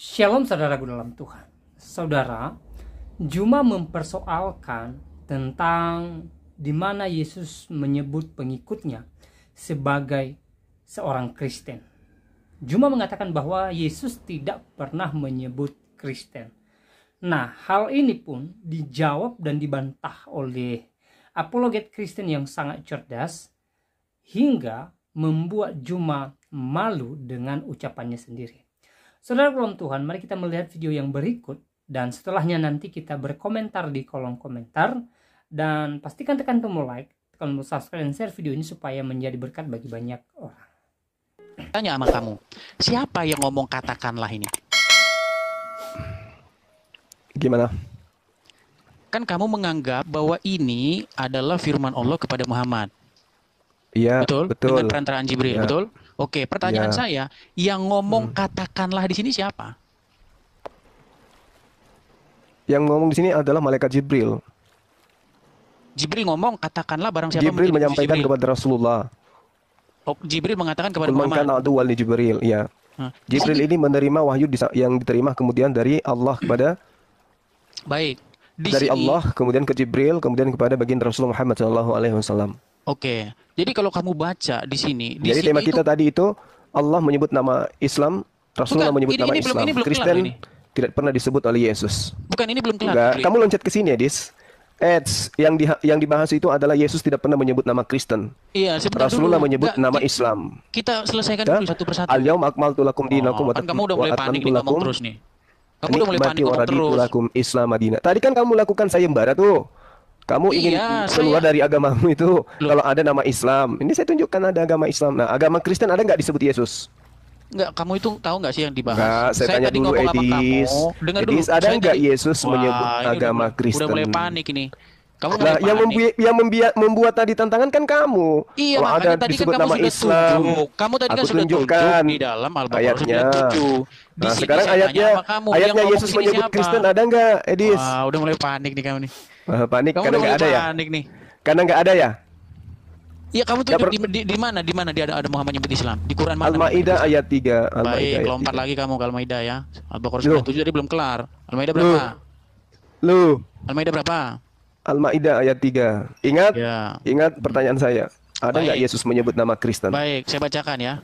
Shalom saudaraku dalam Tuhan. Saudara, Juma mempersoalkan tentang di mana Yesus menyebut pengikutnya sebagai seorang Kristen. Juma mengatakan bahwa Yesus tidak pernah menyebut Kristen. Nah, hal ini pun dijawab dan dibantah oleh apologet Kristen yang sangat cerdas hingga membuat Juma malu dengan ucapannya sendiri. Saudara dalam Tuhan, mari kita melihat video yang berikut dan setelahnya nanti kita berkomentar di kolom komentar, dan pastikan tekan tombol like, tekan tombol subscribe dan share video ini supaya menjadi berkat bagi banyak orang. Tanya sama kamu, siapa yang ngomong katakanlah ini? Gimana? Kan kamu menganggap bahwa ini adalah firman Allah kepada Muhammad. Iya, Betul? betul. Dengan perantaraan Jibril, Ya. betul? Oke, pertanyaan Ya. saya, yang ngomong katakanlah di sini siapa? Yang ngomong di sini adalah malaikat Jibril. Jibril ngomong katakanlah barang siapa Jibril menjadi menyampaikan Jibril. kepada Rasulullah. Oh, Jibril mengatakan kepada Man Muhammad. kana aduwwan li Jibril, ya. Hah. Jibril ini menerima wahyu yang diterima kemudian dari Allah kepada Baik. Di dari sini, Allah kemudian ke Jibril kemudian kepada baginda Rasulullah Muhammad SAW. Oke. Jadi kalau kamu baca di sini, Jadi sini tema itu kita tadi itu Allah menyebut nama Islam, Rasulullah Bukan, menyebut nama ini belum- Islam. ini belum kelar Kristen ini. tidak pernah disebut oleh Yesus. bukan ini belum kelar. Enggak, Jibril. kamu loncat ke sini ya, Dis. Yang dibahas itu adalah Yesus tidak pernah menyebut nama Kristen. Iya, sebentar Rasulullah dulu. menyebut Nggak, nama Islam. Kita selesaikan Ya? dulu satu persatu. Al-yaum akmaltu lakum dinakum Kan kamu udah mulai panik nih ngomong terus nih. Kamu udah mulai panik ngomong terus. lakum Islam Madinah. Tadi kan kamu lakukan sayembara tuh. Kamu ingin Iya, keluar saya- dari agamamu itu kalau ada nama Islam. Ini saya tunjukkan ada agama Islam. Nah, agama Kristen ada nggak disebut Yesus? Enggak, kamu itu tahu nggak sih yang dibahas? Enggak, saya tanya tadi dulu, ngomong sama Edis. kamu. Dengar dulu. Edis, ada Saya nggak tadi- Yesus menyebut Wah, ini agama udah Kristen? mulai panik ini. Kamu Nah, mulai panik. yang membuat tadi tantangan kan kamu. Iya, Kalau ada makanya tadi kan disebut kamu nama sudah Islam, tunjuk. Kamu tadi kan aku sudah tunjukkan tunjuk di dalam Al-Baqarah ayatnya. sudah tunjuk. Di Nah, sini sekarang saya tanya ayatnya, sama kamu, yang ayatnya ngomong Yesus sini menyebut siapa? Kristen ada nggak, Edis? Wah, udah mulai panik nih kamu nih. Panik Kamu karena udah nggak mulai ada ya? panik nih. Karena nggak ada ya? Iya, kamu Ya, tunjuk di mana? Di mana dia ada Muhammad nyebut Islam? Di Quran mana? Al-Maidah Muhammad nyebut ayat 3. Islam? Baik, lompat lagi kamu ke Al-Maidah ya. Al-Baqarah 97 tadi belum kelar. Al-Maidah berapa? Lu, Al-Maidah berapa? Al-Maidah ayat 3. Ingat? Ya. Ingat pertanyaan saya. Ada nggak Baik. Yesus menyebut nama Kristen? Baik, saya bacakan ya.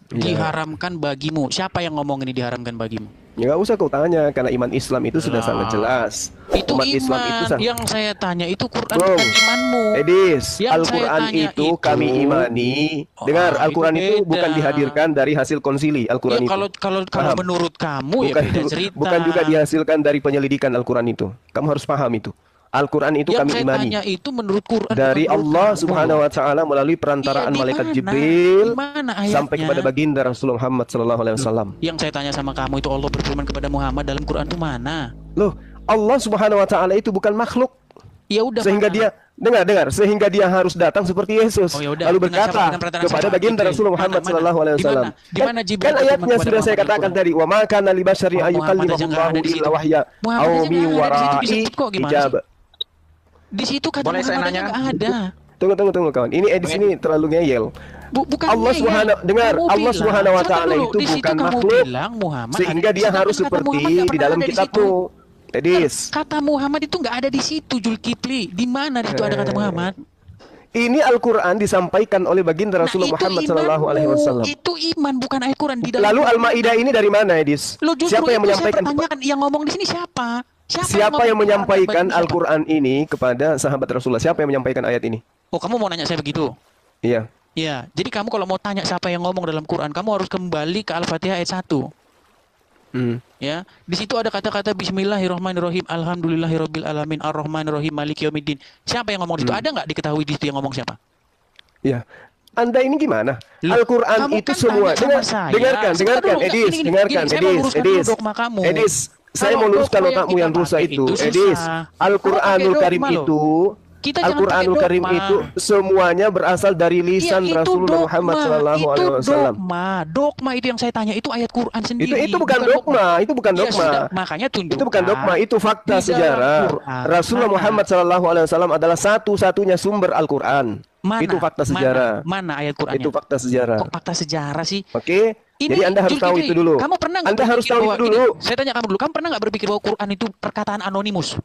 Iya. Diharamkan bagimu. Siapa yang ngomong ini diharamkan bagimu? Ya nggak usah kau tanya, karena iman Islam itu sudah Nah, sangat jelas. Itu Umat iman. Islam itu sangat... Yang saya tanya itu Quran Bro, bukan imanmu. Edis, Yang Al-Quran saya tanya itu kami imani. Oh, Dengar, itu Al-Quran itu beda. bukan dihadirkan dari hasil konsili. Ya, Al-Quran itu. kalau Paham? menurut kamu ya bukan, beda cerita. bukan juga dihasilkan dari penyelidikan Al-Quran itu. Kamu harus paham itu. Al-Quran itu Yang kami saya imani. tanya itu menurut Quran Dari bukan menurut Allah kamu. Subhanahu wa taala melalui perantaraan Iya, di malaikat mana? Jibril Di mana sampai ayatnya? kepada baginda Rasulullah Muhammad sallallahu alaihi wasallam. Yang saya tanya sama kamu itu Allah berfirman kepada Muhammad dalam Quran itu mana? Loh, Allah Subhanahu wa taala itu bukan makhluk. Ya udah. Sehingga mana? dia dengar sehingga dia harus datang seperti Yesus. Oh, ya udah. Lalu Dengan siapa? berkata Dengan perantara kepada siapa? baginda Jibril. Rasulullah Muhammad Mana? sallallahu alaihi Di wasallam. mana? Di mana Jibril Kan berfirman ayatnya kepada sudah saya Muhammad katakan dalam tadi, wa ma kana li basyarin Oh, Muhammad aja nggak ayyukallimahullahu ada di illa situ. wahya Muhammad aw aja min nggak ada di situ wara'i disebut kok, gimana ijab. sih? Di situ kata Boleh saya Muhammad aja nanya? nggak ada. Tunggu kawan. Ini edis ini terlalu ngeyel. Bukan Allah ngeyel. Subhanahu dengar, Kamu Allah bilang, Subhanahu wa sebentar taala dulu, itu di situ bukan kamu makhluk. bilang Muhammad Sehingga ada di dia situ, harus kata Muhammad seperti nggak di pernah dalam ada di kitabmu. situ. Edis. Kata Muhammad itu nggak ada di situ, Zulkifli. Di mana di situ ada kata Muhammad? Ini Al-Quran disampaikan oleh baginda Rasulullah Nah, itu Muhammad sallallahu alaihi imanmu. wasallam. Itu iman bukan ayat Quran di dalam. Lalu Al-Maidah ini dari mana, Edis? Lo justru Siapa yang itu menyampaikan? saya pertanyakan, yang ngomong di sini siapa? Siapa yang ngomong menyampaikan Siapa? Al-Quran ini kepada sahabat Rasulullah? Siapa yang menyampaikan ayat ini? Oh, kamu mau nanya saya begitu? Iya. Ya, jadi kamu kalau mau tanya siapa yang ngomong dalam Quran, kamu harus kembali ke Al-Fatihah ayat 1. Ya, di situ ada kata-kata Bismillahirrahmanirrahim, Alhamdulillahirabbil alamin, Arrahmanirrahim, Maliki yaumiddin. Siapa yang ngomong di situ? Ada nggak diketahui di situ yang ngomong siapa? Iya. Anda ini gimana? Loh, Al-Quran kamu itu kan semua. tanya sama saya. Dengarkan, Sebentar dulu, Edis, gini, dengarkan, saya mau Edis, luruskan dulu Edis. dogma kamu. Edis, saya Kalau mau luruskan dogma yang otakmu yang kita rusak pakai itu. itu susah. Edis, Kamu Al-Quranul pakai Karim dogma loh. itu, Kita jangan Al-Quranul pakai Karim dogma. itu semuanya berasal dari lisan Iya, itu Rasulullah Muhammad sallallahu alaihi wasallam. Dogma itu yang saya tanya itu ayat Quran sendiri. Itu bukan dogma, itu bukan Ya dogma. sudah, makanya tunjukkan. Itu bukan dogma, itu fakta di dalam sejarah. Quran. Rasulullah Mana? Muhammad sallallahu alaihi wasallam adalah satu-satunya sumber Al-Quran. Mana? Itu fakta sejarah. Mana ayat Qurannya? Itu fakta sejarah. Kok fakta sejarah sih? Oke, Jadi Anda harus tahu itu dulu. Kamu pernah nggak Anda harus tahu itu dulu. Saya tanya kamu dulu, kamu pernah nggak berpikir bahwa Quran itu perkataan anonimus?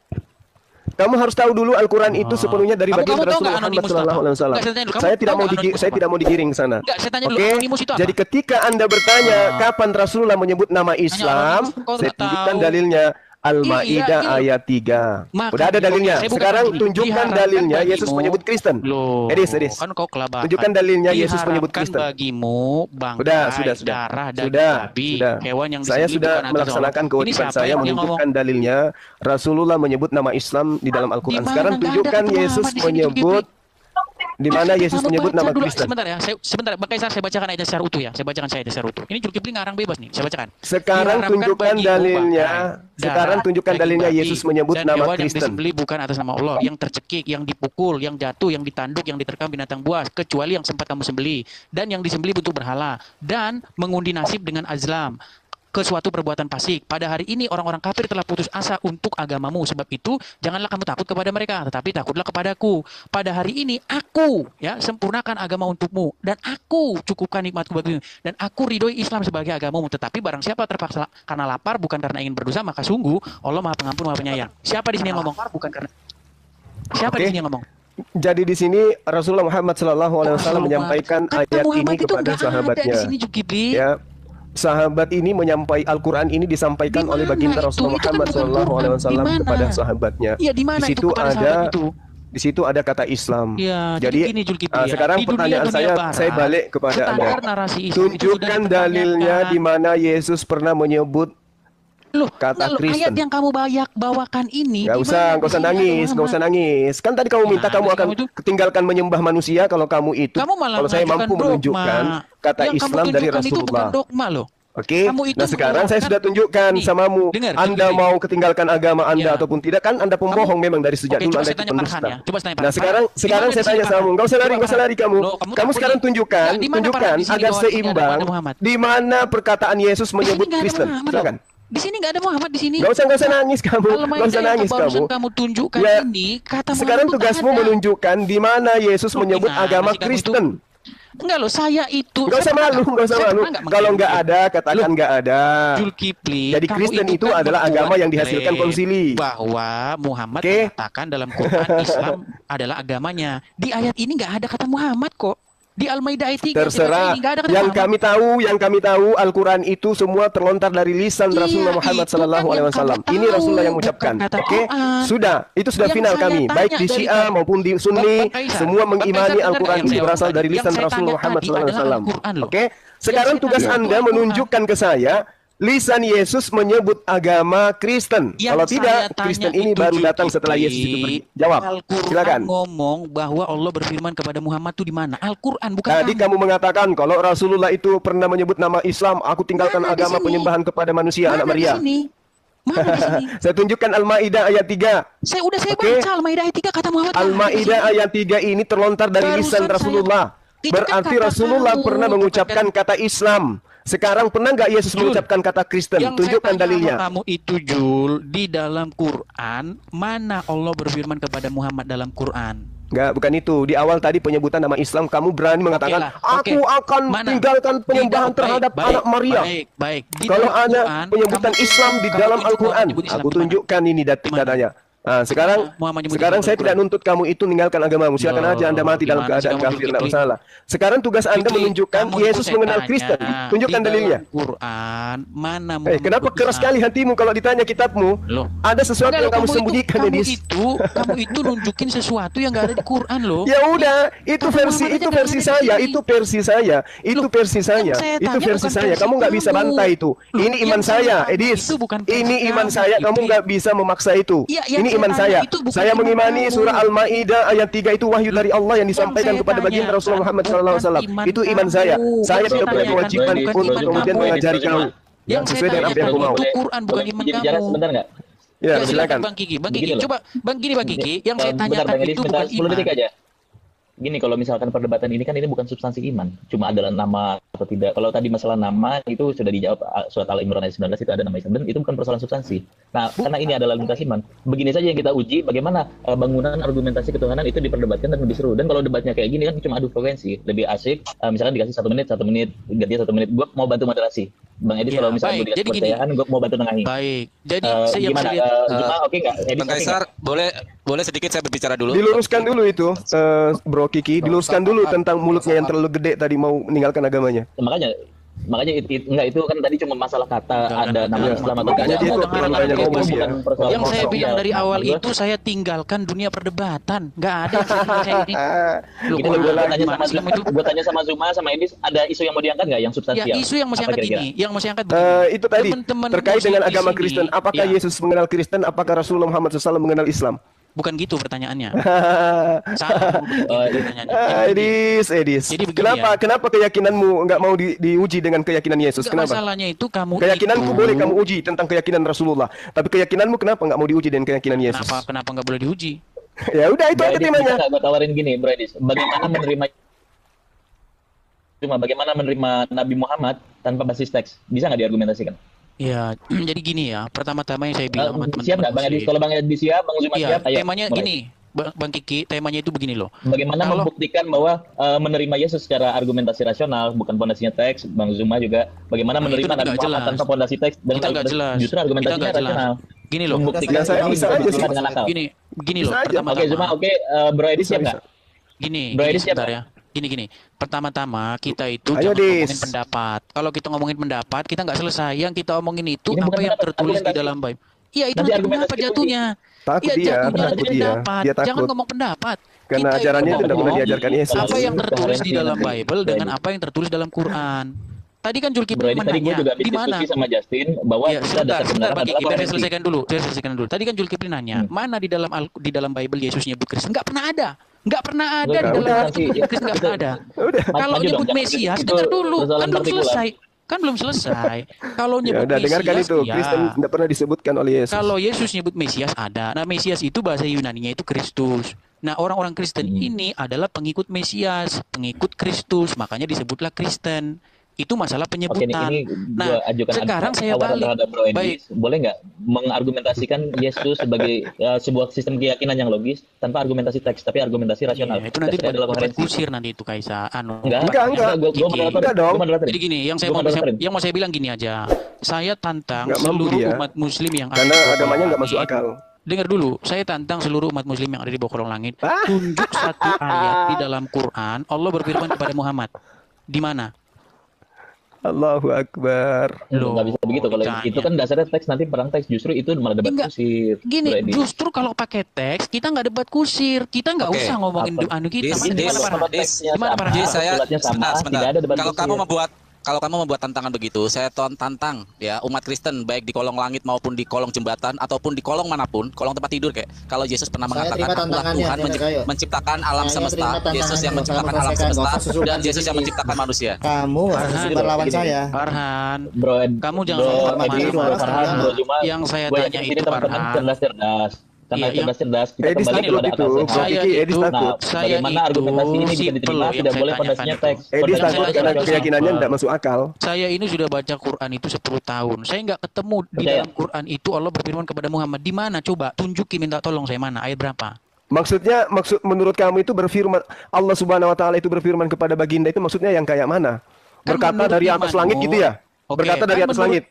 Kamu harus tahu dulu Al-Quran itu sepenuhnya dari baginda Rasulullah Muhammad SAW. Saya tidak mau digiring ke sana. Oke. Jadi ketika Anda bertanya kapan Rasulullah menyebut nama Islam, saya tunjukkan dalilnya. Al-Maidah ayat 3. Udah ada dalilnya. Sekarang tunjukkan dalilnya Yesus menyebut Kristen. Edis. Kan kau kelabakan. Tunjukkan dalilnya Yesus menyebut Kristen. Bagimu bangkai, darah, daging babi, hewan yang saya sudah melaksanakan kewajiban saya menunjukkan dalilnya Rasulullah menyebut nama Islam di dalam Al-Quran. Sekarang tunjukkan Yesus menyebut di mana Yesus menyebut nama Kristen. Sebentar ya, sebentar. Bang Kaisar, saya bacakan ayatnya secara utuh ya. Saya bacakan secara utuh. Ini Zulkifli ngarang bebas nih. Saya bacakan. Sekarang tunjukkan dalilnya. Sekarang tunjukkan dalilnya Yesus menyebut nama Kristen. Yang disembelih bukan atas nama Allah, yang tercekik, yang dipukul, yang jatuh, yang ditanduk, yang diterkam binatang buas, kecuali yang sempat kamu sembelih, dan yang disembelih untuk berhala, dan mengundi nasib dengan azlam ke suatu perbuatan fasik. Pada hari ini orang-orang kafir telah putus asa untuk agamamu. Sebab itu janganlah kamu takut kepada mereka, tetapi takutlah kepadaku. Pada hari ini aku sempurnakan agama untukmu, dan aku cukupkan nikmatku bagimu, dan aku ridhoi Islam sebagai agamamu. Tetapi barang siapa terpaksa karena lapar bukan karena ingin berdosa, maka sungguh Allah Maha Pengampun Maha Penyayang. Siapa di sini yang ngomong? Bukan karena Siapa di sini yang ngomong? Jadi di sini Rasulullah Muhammad SAW menyampaikan ayat ini kepada sahabatnya. Ya. Sahabat ini Al-Quran ini disampaikan oleh baginda Rasulullah Muhammad SAW kepada sahabatnya. Ya, di situ ada kata Islam. Ya, jadi sekarang pertanyaan saya balik kepada Anda. Tunjukkan dalilnya di mana Yesus pernah menyebut kata Kristen. Ayat yang kamu bawakan ini. Gak usah nangis. Kan tadi kamu minta kamu akan ketinggalkan menyembah manusia kalau kalau saya mampu menunjukkan kata Islam dari Rasulullah. Oke. Nah sekarang saya sudah tunjukkan samamu. Anda mau ketinggalkan agama Anda ataupun tidak, kan Anda pembohong memang dari sejak dulu Anda itu pendusta. Nah sekarang saya tanya samamu. Gak usah lari kamu. Kamu sekarang tunjukkan agar seimbang di mana perkataan Yesus menyebut Kristen. Silakan. Di sini nggak ada Muhammad di sini. Gak usah nangis kamu. Kamu tunjukkan ini kata Muhammad. Sekarang tugasmu menunjukkan di mana Yesus menyebut agama Kristen. Enggak loh, saya itu. Gak usah malu. Kalau nggak ada, katakan nggak ada. Zulkifli. Jadi Kristen itu adalah agama yang dihasilkan konsili. Bahwa Muhammad mengatakan dalam Quran Islam adalah agamanya. Di ayat ini nggak ada kata Muhammad kok. Di Al-Maidah ayat 3 terserah. Yang kami tahu Al-Quran itu semua terlontar dari lisan Rasulullah Muhammad SAW. Ini Rasulullah yang mengucapkan. Oke, itu sudah final kami. Baik di Syiah maupun di Sunni, semua mengimani Al-Quran ini berasal dari lisan Rasulullah Muhammad SAW. Oke, sekarang tugas Anda menunjukkan ke saya lisan Yesus menyebut agama Kristen. Kalau tidak, Kristen ini baru datang setelah Yesus itu pergi. Jawab. Silakan. Ngomong bahwa Allah berfirman kepada Muhammad itu di mana? Al-Quran, bukan tadi kamu mengatakan kalau Rasulullah itu pernah menyebut nama Islam, aku tinggalkan agama penyembahan kepada manusia, anak Maria. Mana di sini? Saya tunjukkan Al-Maidah ayat 3. Saya baca Al-Maidah ayat 3 kata Muhammad. Al-Maidah ayat 3 ini terlontar dari lisan Rasulullah. Berarti Rasulullah pernah mengucapkan kata Islam. Sekarang pernah nggak Yesus mengucapkan kata Kristen? Tunjukkan dalilnya. Kamu itu Jul, di dalam Quran mana Allah berfirman kepada Muhammad dalam Quran? Enggak, bukan itu. Di awal tadi penyebutan nama Islam, kamu berani mengatakan, aku akan tinggalkan penyembahan terhadap anak Maria. Baik. Kalau ada penyebutan Islam di dalam Al-Quran, aku tunjukkan ini datanya. Nah, sekarang saya tidak nuntut kamu itu meninggalkan agamamu. Silakan aja Anda mati dalam keadaan kafir, tidak masalah. Sekarang tugas Anda menunjukkan Yesus mengenal Kristen. Tunjukkan dalilnya. Quran mana? Kenapa keras sekali hatimu kalau ditanya kitabmu? Ada sesuatu yang kamu sembunyikan, Dedis. Kamu itu nunjukin sesuatu yang nggak ada di Quran loh. Ya udah, itu versi saya. Kamu nggak bisa bantai itu. Ini iman saya, Edis. Ini iman saya. Kamu nggak bisa memaksa itu. Ini iman saya. Saya mengimani surah Al-Maidah ayat 3 itu wahyu dari Allah yang disampaikan kepada baginda Rasulullah Muhammad SAW. Itu iman saya. Saya tidak punya kewajiban untuk kemudian mengajari kamu. Yang sesuai dengan apa yang aku mau. Itu Quran bukan iman kamu. Sebentar nggak? Ya, silakan. Bang Kiki, coba Bang Kiki, yang saya tanyakan itu bukan iman. gini, kalau misalkan perdebatan ini kan ini bukan substansi iman, cuma adalah nama atau tidak. Kalau tadi masalah nama itu sudah dijawab surat Al-Imran ayat 19 itu ada nama Isa, dan itu bukan persoalan substansi. Nah, karena ini adalah lintas iman, begini saja yang kita uji bagaimana bangunan argumentasi ketuhanan itu diperdebatkan dan lebih seru. Dan kalau debatnya kayak gini kan cuma adu frekuensi, lebih asik. Misalkan dikasih 1 menit, gantinya 1 menit, gue mau bantu moderasi. Bang Edis, kalau misalnya gue dikasih kepercayaan, gue mau bantu nengahin. Baik, jadi gimana? Cuma oke nggak? Bang Kaisar, boleh sedikit saya berbicara dulu? Diluruskan dulu itu, Bro Kiki, diluruskan dulu tentang mulutnya yang terlalu gede tadi mau meninggalkan agamanya. Makanya itu kan tadi cuma masalah kata ada nama Islam atau tidak. Yang saya bilang dari awal itu saya tinggalkan dunia perdebatan. Nggak ada saya ini. Gue tanya sama Zuma sama Edis, ada isu yang mau diangkat nggak yang substansial? Ya, isu yang masih angkat ini, yang masih angkat itu tadi terkait dengan agama Kristen. Apakah Yesus mengenal Kristen? Apakah Rasulullah Muhammad SAW mengenal Islam? Bukan gitu pertanyaannya. Edis. Jadi kenapa keyakinanmu nggak mau diuji dengan keyakinan Yesus? Kenapa? Masalahnya itu keyakinanku boleh kamu uji tentang keyakinan Rasulullah, tapi keyakinanmu kenapa nggak mau diuji dengan keyakinan Yesus? Kenapa nggak boleh diuji? Ya udah itu aja temanya. Gue tawarin gini, Bro Edis. Bagaimana menerima Nabi Muhammad tanpa basis teks? Bisa nggak diargumentasikan? Ya, jadi gini ya. Pertama-tama yang saya bilang teman-teman. Siap nggak Bang Edis? Kalau Bang Edis siap, Bang Zuma siap. Ayo, temanya mulai. Gini, Bang Kiki, temanya itu begini loh. Bagaimana membuktikan bahwa menerima Yesus secara argumentasi rasional, bukan fondasinya teks. Bang Zuma juga bagaimana menerima Nabi Muhammad tanpa fondasi teks dan justru argumentasinya rasional. Gini loh. Membuktikan dengan akal. Gini loh. Oke, Zuma, oke, Bro Edis siap nggak? Gini, sebentar ya. Gini. Pertama-tama kita itu jangan ngomongin pendapat. Kalau kita ngomongin pendapat, kita nggak selesai. Yang kita omongin itu ini apa yang tertulis di dalam Bible. Iya, itu nanti pendapat jatuhnya. Iya, jatuhnya nanti pendapat. Jangan ngomong pendapat. Karena ajarannya itu tidak pernah diajarkan Yesus. Apa yang tertulis di dalam Bible dengan apa yang tertulis dalam Quran. Tadi kan Zulkifli nanya, di mana? Sama Justin bahwa sebentar Pak Kiki, saya selesaikan dulu. Tadi kan Zulkifli nanya, mana di dalam Bible Yesus nyebut Kristen? Enggak pernah ada. Enggak pernah ada di dalam Kristen, enggak pernah ada. Kalau nyebut Mesias, dengar dulu, kan belum selesai. Kalau nyebut Mesias, dengarkan itu, Kristen enggak pernah disebutkan oleh Yesus. Kalau Yesus nyebut Mesias ada. Nah, Mesias itu bahasa Yunaninya itu Kristus. Nah, orang-orang Kristen ini adalah pengikut Mesias, pengikut Kristus, makanya disebutlah Kristen. Itu masalah penyebutan. Nah, sekarang saya balik. Baik. Boleh nggak mengargumentasikan Yesus sebagai sebuah sistem keyakinan yang logis tanpa argumentasi teks, tapi argumentasi rasional? Itu nanti debat kusir nanti itu Kaisa. Enggak dong. Jadi gini, yang mau saya bilang gini aja. Saya tantang seluruh umat Muslim yang ada. Karena agamanya nggak masuk akal. Dengar dulu, saya tantang seluruh umat Muslim yang ada di bawah kolong langit. Tunjuk satu ayat di dalam Quran, Allah berfirman kepada Muhammad. Di mana? Allahu Akbar. Loh, nggak bisa begitu. Kalau itu kan dasarnya teks, nanti perang teks. Justru itu malah debat kusir. Gini, justru kalau pakai teks kita nggak debat kusir. Kita nggak usah ngomongin anu kita. Gimana Pak? Saya sebentar. Kalau kamu membuat tantangan begitu, saya tantang ya umat Kristen baik di kolong langit maupun di kolong jembatan ataupun di kolong manapun, kolong tempat tidur kayak. Kalau Yesus pernah mengatakan akulah Tuhan menciptakan alam semesta, Yesus yang menciptakan alam semesta dan Yesus yang menciptakan manusia. Kamu harus berlawan saya. Farhan, bro, kamu jangan hormati Farhan. Yang saya tanya itu Farhan. Karena cerdas, kita kembali pada akal sehat. Bagaimana argumentasi ini bisa diterima tidak boleh pondasinya teks. Edis takut karena keyakinannya tidak masuk akal. Saya ini sudah baca Quran itu 10 tahun. Saya nggak ketemu di dalam Quran itu Allah berfirman kepada Muhammad. Di mana? Coba tunjuki, minta tolong saya mana? Ayat berapa? Maksud menurut kamu itu berfirman Allah Subhanahu wa taala itu berfirman kepada baginda itu maksudnya yang kayak mana? Berkata dari atas langit gitu ya? Berkata dari atas langit.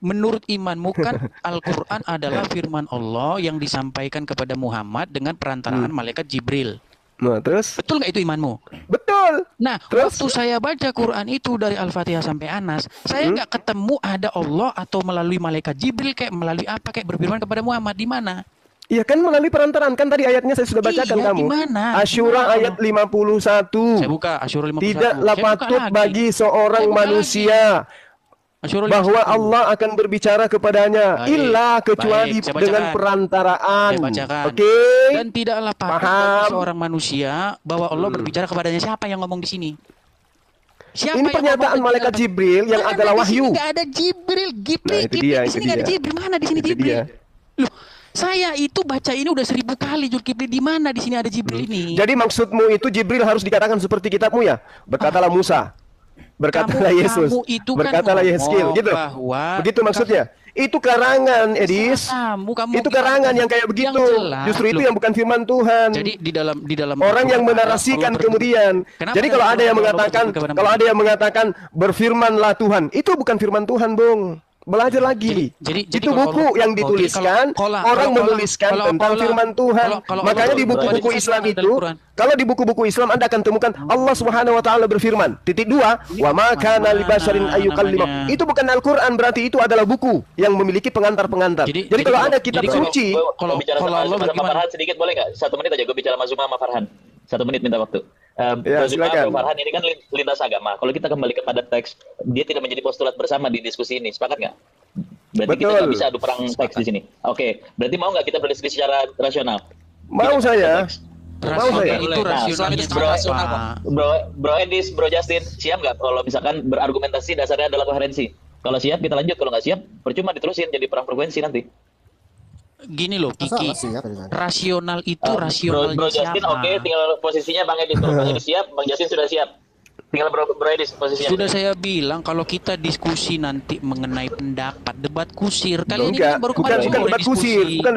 Menurut imanmu kan Al-Quran adalah firman Allah yang disampaikan kepada Muhammad dengan perantaraan malaikat Jibril. Nah, terus? Betul nggak itu imanmu? Betul. Nah, waktu saya baca Quran itu dari Al-Fatihah sampai Anas, saya nggak ketemu ada Allah atau melalui malaikat Jibril kayak melalui apa kayak berfirman kepada Muhammad. Di mana? Iya kan melalui perantaraan, kan tadi ayatnya saya sudah bacakan kamu. Dimana? Asyura ayat 51. Saya buka Asyura 51. Tidaklah patut bagi seorang manusia bahwa Allah akan berbicara kepadanya kecuali dengan perantaraan. Oke. Dan tidaklah patut bagi seorang manusia bahwa Allah berbicara kepadanya. Siapa yang ngomong di sini? Siapa ini pernyataan malaikat Jibril yang adalah wahyu. Enggak ada Jibril, Di sini enggak ada Jibril. Mana di sini Jibril? Loh, Saya itu baca ini udah 1000 kali Zulkifli, di mana di sini ada Jibril ini? Jadi maksudmu itu Jibril harus dikatakan seperti kitabmu ya? Berkatalah Musa. Berkatalah Yesus. Berkatalah Yeskil gitu. Begitu maksudnya. Itu karangan, Edis. Itu karangan yang kayak begitu. Justru itu yang bukan firman Tuhan. Jadi di dalam orang yang menarasikan kemudian. Jadi kalau ada yang mengatakan berfirmanlah Tuhan, itu bukan firman Tuhan, Bung. Belajar lagi. Jadi itu buku yang dituliskan, orang menuliskan tentang firman Tuhan. Makanya di buku-buku Islam itu, kalau di buku-buku Islam Anda akan temukan Allah Subhanahu wa taala berfirman. Titik 2, wa ma kana li basharin ayyukallimah. Itu bukan Al-Qur'an, berarti itu adalah buku yang memiliki pengantar-pengantar. Jadi kalau ada kitab suci, kalau bicara sama Farhan sedikit boleh enggak? 1 menit aja gue bicara sama Farhan. 1 menit minta waktu. Farhan ini kan lintas agama. Kalau kita kembali kepada teks, dia tidak menjadi postulat bersama di diskusi ini. Sepakat nggak? Berarti kita nggak bisa adu perang teks di sini. Oke, berarti mau nggak kita berdiskusi secara rasional? Mau saya. Mau saya. Itu rasional. Bro Edis, Bro Justin, siap nggak kalau misalkan berargumentasi dasarnya adalah koherensi? Kalau siap kita lanjut, kalau nggak siap percuma diterusin jadi perang frekuensi nanti. Gini loh, Kiki, rasional itu rasional Bro Justin, oke, tinggal posisinya Bang Edis. Bang Edis siap, Bang Justin sudah siap. Tinggal Bro Edis posisinya. Sudah saya bilang kalau kita diskusi nanti mengenai pendapat, debat kusir. Kali ini kan baru bukan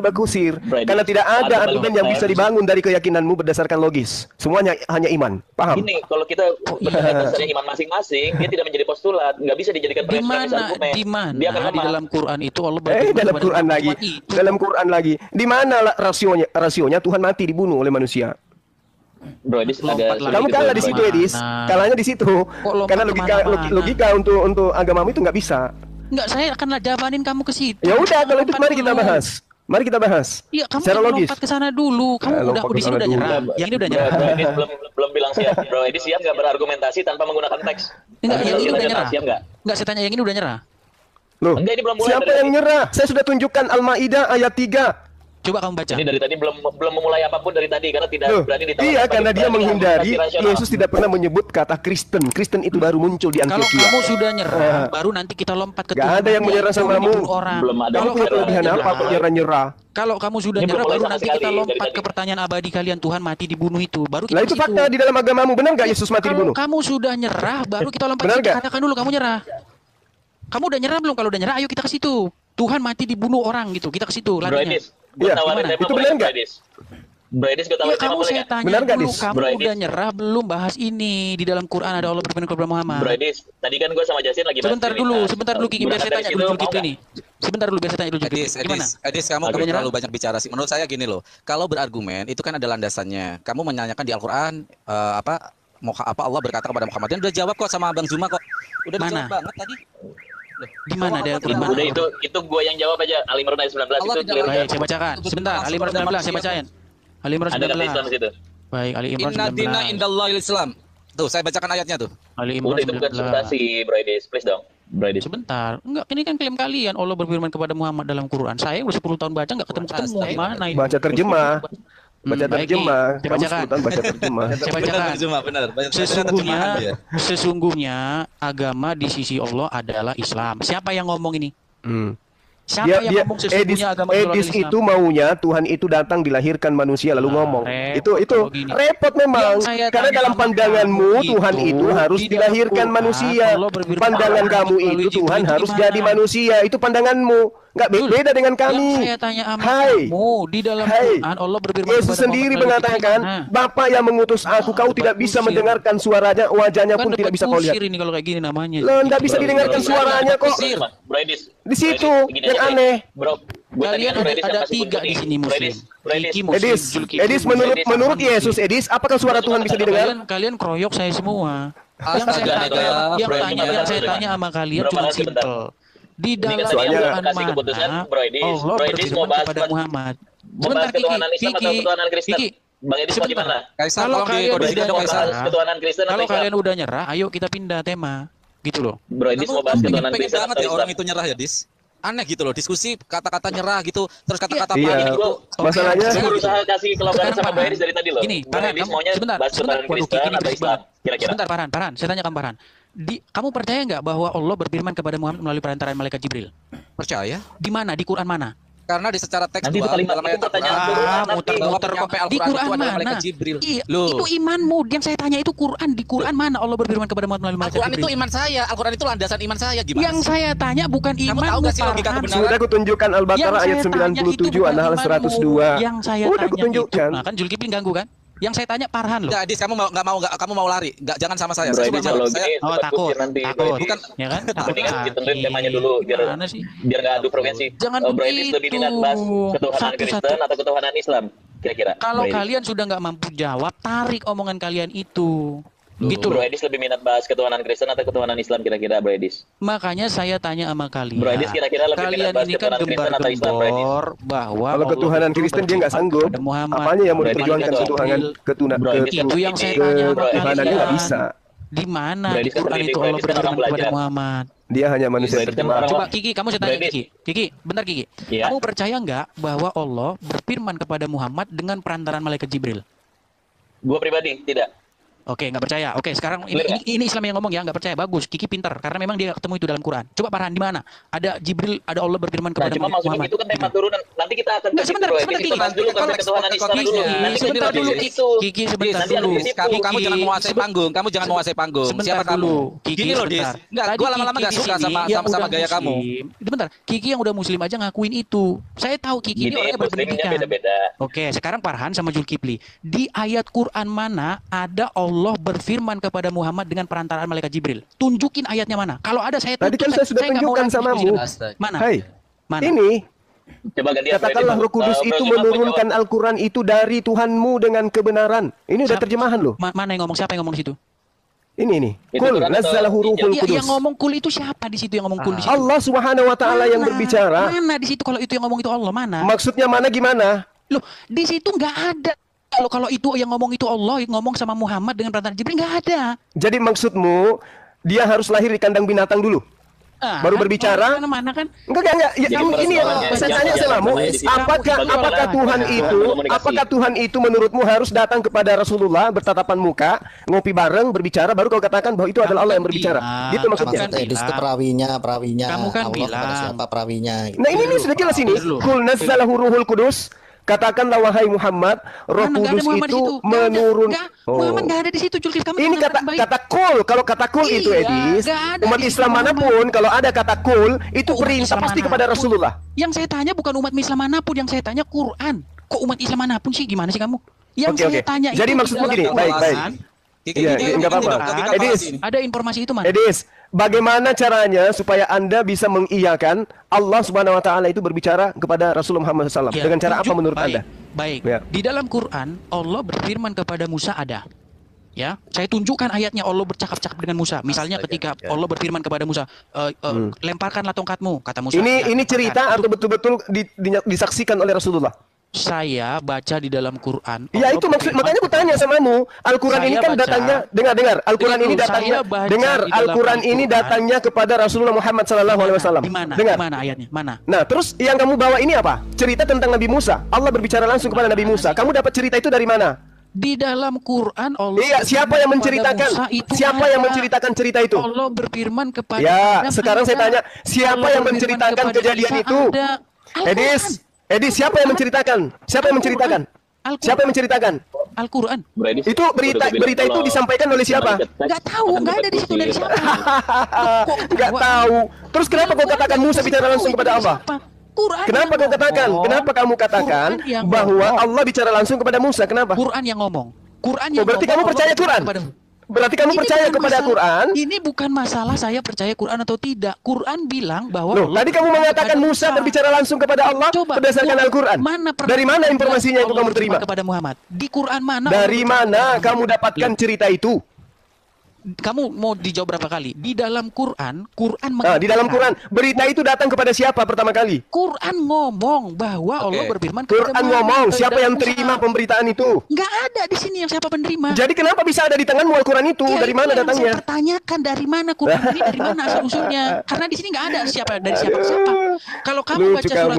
debat kusir. Karena tidak ada argumen yang bisa dibangun dari keyakinanmu berdasarkan logis. Semuanya hanya iman. Paham? Ini kalau kita berdasarkan iman masing-masing, dia tidak menjadi postulat, nggak bisa dijadikan premis argumen. Di mana di dalam Quran itu Allah berfirman dalam Quran lagi. Dalam Quran lagi. Di mana rasionya Tuhan mati dibunuh oleh manusia? Bro Edis kamu kalah di situ, Edis. Kalahnya di situ. Karena logika untuk agamamu itu nggak bisa. Nggak, saya akan jawabanin kamu ke situ. Ya udah, kalau itu mari kita bahas. Mari kita bahas. Iya, kamu secara logis. Lompat ke sana dulu. Kamu udah di sini udah nyerah. Yang ini udah nyerah. Bro Edis belum bilang siap. Bro Edis siap nggak berargumentasi tanpa menggunakan teks? Enggak, yang ini udah nyerah. Siap nggak? Enggak, saya tanya yang ini udah nyerah. Loh, enggak, ini belum mulai. Siapa yang nyerah? Saya sudah tunjukkan Al-Maidah ayat 3. Coba kamu baca. Ini dari tadi belum memulai apapun dari tadi karena tidak berani ditawarkan. Iya, karena dia menghindari. Yesus tidak pernah menyebut kata Kristen. Kristen itu baru muncul di Antioquia. Kalau kamu sudah nyerah, baru nanti kita lompat ke Tuhan. Gak ada yang menyerah samamu. Belum ada. Kamu punya kelebihan apa kok nyerah? Kalau kamu sudah nyerah, baru nanti kita lompat ke pertanyaan abadi kalian, Tuhan mati dibunuh itu. Baru kita. Lah itu fakta di dalam agamamu, benar nggak Yesus mati dibunuh? Kamu sudah nyerah, baru kita lompat. Katakan dulu kamu nyerah. Kamu udah nyerah belum? Kalau udah nyerah, ayo kita ke situ. Tuhan mati dibunuh orang gitu. Kita ke situ larinya. Iya, itu benar nggak? Bro Edis, gue tawarin kamu saya tanya benar dulu, kamu udah nyerah belum bahas ini? Di dalam Quran ada Allah berfirman kepada Muhammad. Bro Edis, tadi kan gue sama Jasin lagi sebentar dulu Kiki, biar saya tanya dulu Zulkifli ini. Sebentar dulu biar saya tanya dulu Zulkifli. Edis, kamu terlalu banyak bicara sih. Menurut saya gini loh, kalau berargumen itu kan ada landasannya. Kamu menanyakan di Al-Quran apa Allah berkata kepada Muhammad, dan udah jawab kok sama Abang Zuma kok. Udah dijawab banget tadi. Di mana ada Al-Quran? Udah itu gue yang jawab aja. Ali Imran ayat 19 itu clear. Baik, saya bacakan. Sebentar, Ali Imran 19 saya bacain. Ali Imran 19. Ada kata Islam di situ. Baik, Ali Imran 19. Inna dina indallahil Islam. Tuh, saya bacakan ayatnya tuh. Ali Imran 19. Udah itu bukan substansi, Bro Edis. Please dong. Bro Edis. Sebentar. Enggak, ini kan klaim kalian Allah berfirman kepada Muhammad dalam Quran. Saya udah 10 tahun baca enggak ketemu-ketemu. Mana itu? Baca terjemah. Baca terjemah. Saya bacakan. Baca terjemah. Saya bacakan. Benar. Sesungguhnya agama di sisi Allah adalah Islam. Siapa yang ngomong ini? Siapa yang ngomong sesungguhnya agama Edis itu maunya Tuhan itu datang dilahirkan manusia lalu ngomong. Itu repot memang. Karena dalam pandanganmu Tuhan itu harus dilahirkan manusia. Pandangan kamu itu Tuhan harus jadi manusia. Itu pandanganmu. Nggak beda dengan kami. Saya tanya kamu di dalam Quran Allah berfirman Yesus sendiri mengatakan, Bapa yang mengutus aku, kau tidak bisa mendengarkan suaranya, wajahnya pun tidak bisa kau lihat. Ini kalau kayak gini namanya. Loh, nggak bisa didengarkan suaranya kok. Di situ yang aneh. Kalian ada 3 di sini Muslim. Edis menurut Yesus, Edis, apakah suara Tuhan bisa didengar? Kalian kroyok saya semua. Yang saya tanya sama kalian cuma simple. Di dalam Quran mana Allah berfirman kepada Muhammad. Sebentar Kiki. Bang Edis mau gimana? Kalau kalian udah nyerah, ayo kita pindah tema. Gitu loh. Bro Edis mau bahas ketuhanan Kristen banget ya orang itu nyerah ya, Dis. Aneh gitu loh, diskusi kata-kata nyerah gitu, terus kata-kata gitu. Masalahnya saya berusaha kasih kelonggaran sama Bang Edis dari tadi loh. Gini, Farhan, sebentar, Farhan, saya tanya kamu Farhan. Kamu percaya nggak bahwa Allah berfirman kepada Muhammad melalui perantaraan malaikat Jibril? Percaya. Di mana? Di Quran mana? Karena di secara tekstual nanti itu kalimat dalam ayat muter-muter di Quran mana? Itu imanmu. Yang saya tanya itu Quran. Di Quran mana Allah berfirman kepada Muhammad melalui malaikat Jibril? Al-Quran itu iman saya. Al-Quran itu landasan iman saya. Gimana? Yang saya tanya bukan iman. Sudah aku tunjukkan Al-Baqarah ayat 97, An-Nahl 102. Yang saya tanya itu, nah kan Zulkifli ganggu kan? Yang saya tanya Farhan loh. Enggak, Dis, kamu mau lari. Enggak, jangan sama saya. Saya takut. Bukan, ya kan? Ditentuin temanya dulu biar enggak adu frekuensi. Jangan begitu. Lebih minat bahas ketuhanan Kristen atau ketuhanan Islam kira-kira. Kalau kalian sudah nggak mampu jawab, tarik omongan kalian itu. Gitu Bro Edis lebih minat bahas ketuhanan Kristen atau ketuhanan Islam kira-kira, Bro Edis? Makanya saya tanya sama kalian. Bro Edis kira-kira lebih minat bahas ketuhanan Kristen atau Islam, Bro Edis? Bahwa kalau ketuhanan Kristen dia nggak sanggup. Apanya yang mau diperjuangkan ketuhanan itu yang saya tanya sama kalian. Dia nggak bisa. Di mana di Quran itu Allah berfirman kepada Muhammad? Dia hanya manusia terjemah. Coba Kiki, kamu saya tanya Kiki, bentar Kiki. Kamu percaya nggak bahwa Allah berfirman kepada Muhammad dengan perantaraan malaikat Jibril? Gua pribadi tidak. Oke, nggak percaya. Oke, sekarang ini Islam yang ngomong ya, nggak percaya. Bagus, Kiki pintar karena memang dia ketemu itu dalam Quran. Coba Farhan, di mana? Ada Jibril, ada Allah berfirman kepada Muhammad. Cuma maksudnya itu kan tema turunan. Nanti kita akan sebentar Kiki. Sebentar dulu Kiki, sebentar dulu. Kamu jangan menguasai panggung. Siapa kamu? Gini loh, Dis. Enggak, gua lama-lama enggak suka sama gaya kamu. Bentar, Kiki yang udah muslim aja ngakuin itu. Saya tahu Kiki ini orangnya berpendidikan. Oke, sekarang Farhan sama Zulkifli. Di ayat Quran mana ada Allah berfirman kepada Muhammad dengan perantaraan malaikat Jibril? Tunjukin ayatnya mana? Kalau ada saya tadi kan saya sudah tunjukkan samamu. Mana? Mana? Ini. Katakanlah Roh Kudus itu menurunkan Al-Quran itu dari Tuhanmu dengan kebenaran. Ini udah terjemahan loh. Mana yang ngomong? Siapa yang ngomong situ? Ini. Kul nazzalahu ruhul kudus. Yang ngomong kul itu siapa di situ yang ngomong kul di situ? Allah Subhanahu wa taala yang berbicara. Mana di situ kalau itu yang ngomong itu Allah mana? Maksudnya mana gimana? Loh, di situ nggak ada. Kalau itu yang ngomong itu Allah yang ngomong sama Muhammad dengan perantaraan Jibril nggak ada. Jadi maksudmu dia harus lahir di kandang binatang dulu? Baru berbicara? Mana kan? Enggak. Ya, ini saya tanya samamu, apakah Tuhan itu menurutmu harus datang kepada Rasulullah bertatapan muka, ngopi bareng, berbicara, baru kau katakan bahwa itu adalah Allah yang berbicara? Gitu maksudnya. Itu perawinya. Kamu kan bilang siapa perawinya? Nah, ini sudah jelas ini. Qul nazzalahu ruhul kudus. Katakanlah wahai Muhammad, Roh Kudus itu menurun. Muhammad nggak ada di situ, ini kata kul. Kalau kata kul itu Edis, umat Islam manapun kalau ada kata kul itu perintah pasti kepada Rasulullah. Yang saya tanya bukan umat Islam manapun, yang saya tanya Quran. Kok umat Islam manapun sih? Gimana sih kamu? Yang saya tanya jadi maksudmu gini, baik. Iya, enggak apa-apa. Edis, ada informasi itu mana? Edis, bagaimana caranya supaya Anda bisa mengiyakan Allah Subhanahu wa taala itu berbicara kepada Rasulullah Muhammad SAW? Dengan cara apa menurut Anda? Baik. Di dalam Quran Allah berfirman kepada Musa ada. Ya, saya tunjukkan ayatnya Allah bercakap-cakap dengan Musa. Misalnya ketika Allah berfirman kepada Musa, lemparkanlah tongkatmu, kata Musa. Ini cerita atau betul-betul disaksikan oleh Rasulullah? Saya baca di dalam Quran. Ya itu makanya aku tanya samamu. Al-Quran ini kan datangnya dengar. Al-Quran ini datangnya Al-Quran ini datangnya kepada Rasulullah Muhammad SAW. Di mana ayatnya? Mana? Nah, terus yang kamu bawa ini apa? Cerita tentang Nabi Musa. Allah berbicara langsung kepada Nabi Musa. Kamu dapat cerita itu dari mana? Di dalam Quran Allah. Iya, siapa yang menceritakan? Siapa yang menceritakan cerita itu? Allah berfirman kepada. Ya, sekarang saya tanya, siapa yang menceritakan kejadian itu? Edis, siapa yang menceritakan? Siapa yang menceritakan? Al-Quran. Itu berita itu disampaikan oleh siapa? Enggak tahu, enggak ada di situ dari siapa. Enggak tahu. Terus kenapa kau katakan Musa bicara langsung kepada Allah? Kenapa kau katakan? Kenapa kamu katakan bahwa Allah bicara langsung kepada Musa? Kenapa? Quran yang ngomong. Berarti kamu percaya Quran? Berarti kamu percaya kepada Quran? Ini bukan masalah saya percaya Quran atau tidak. Quran bilang bahwa tadi kamu mengatakan Musa berbicara langsung kepada Allah berdasarkan Al-Quran. Dari mana informasinya itu kamu terima? Kepada Muhammad. Di Quran mana? Dari mana kamu dapatkan cerita itu? Kamu mau dijawab berapa kali? Di dalam Quran di dalam Quran berita itu datang kepada siapa pertama kali? Quran ngomong bahwa Allah berfirman kepada Quran ngomong, siapa yang terima pemberitaan itu? Enggak ada di sini yang siapa penerima. Jadi kenapa bisa ada di tanganmu Al-Quran itu? Dari mana datangnya? Saya pertanyakan dari mana Quran ini, dari mana asal usulnya? Karena di sini enggak ada dari siapa. Kalau kamu baca surat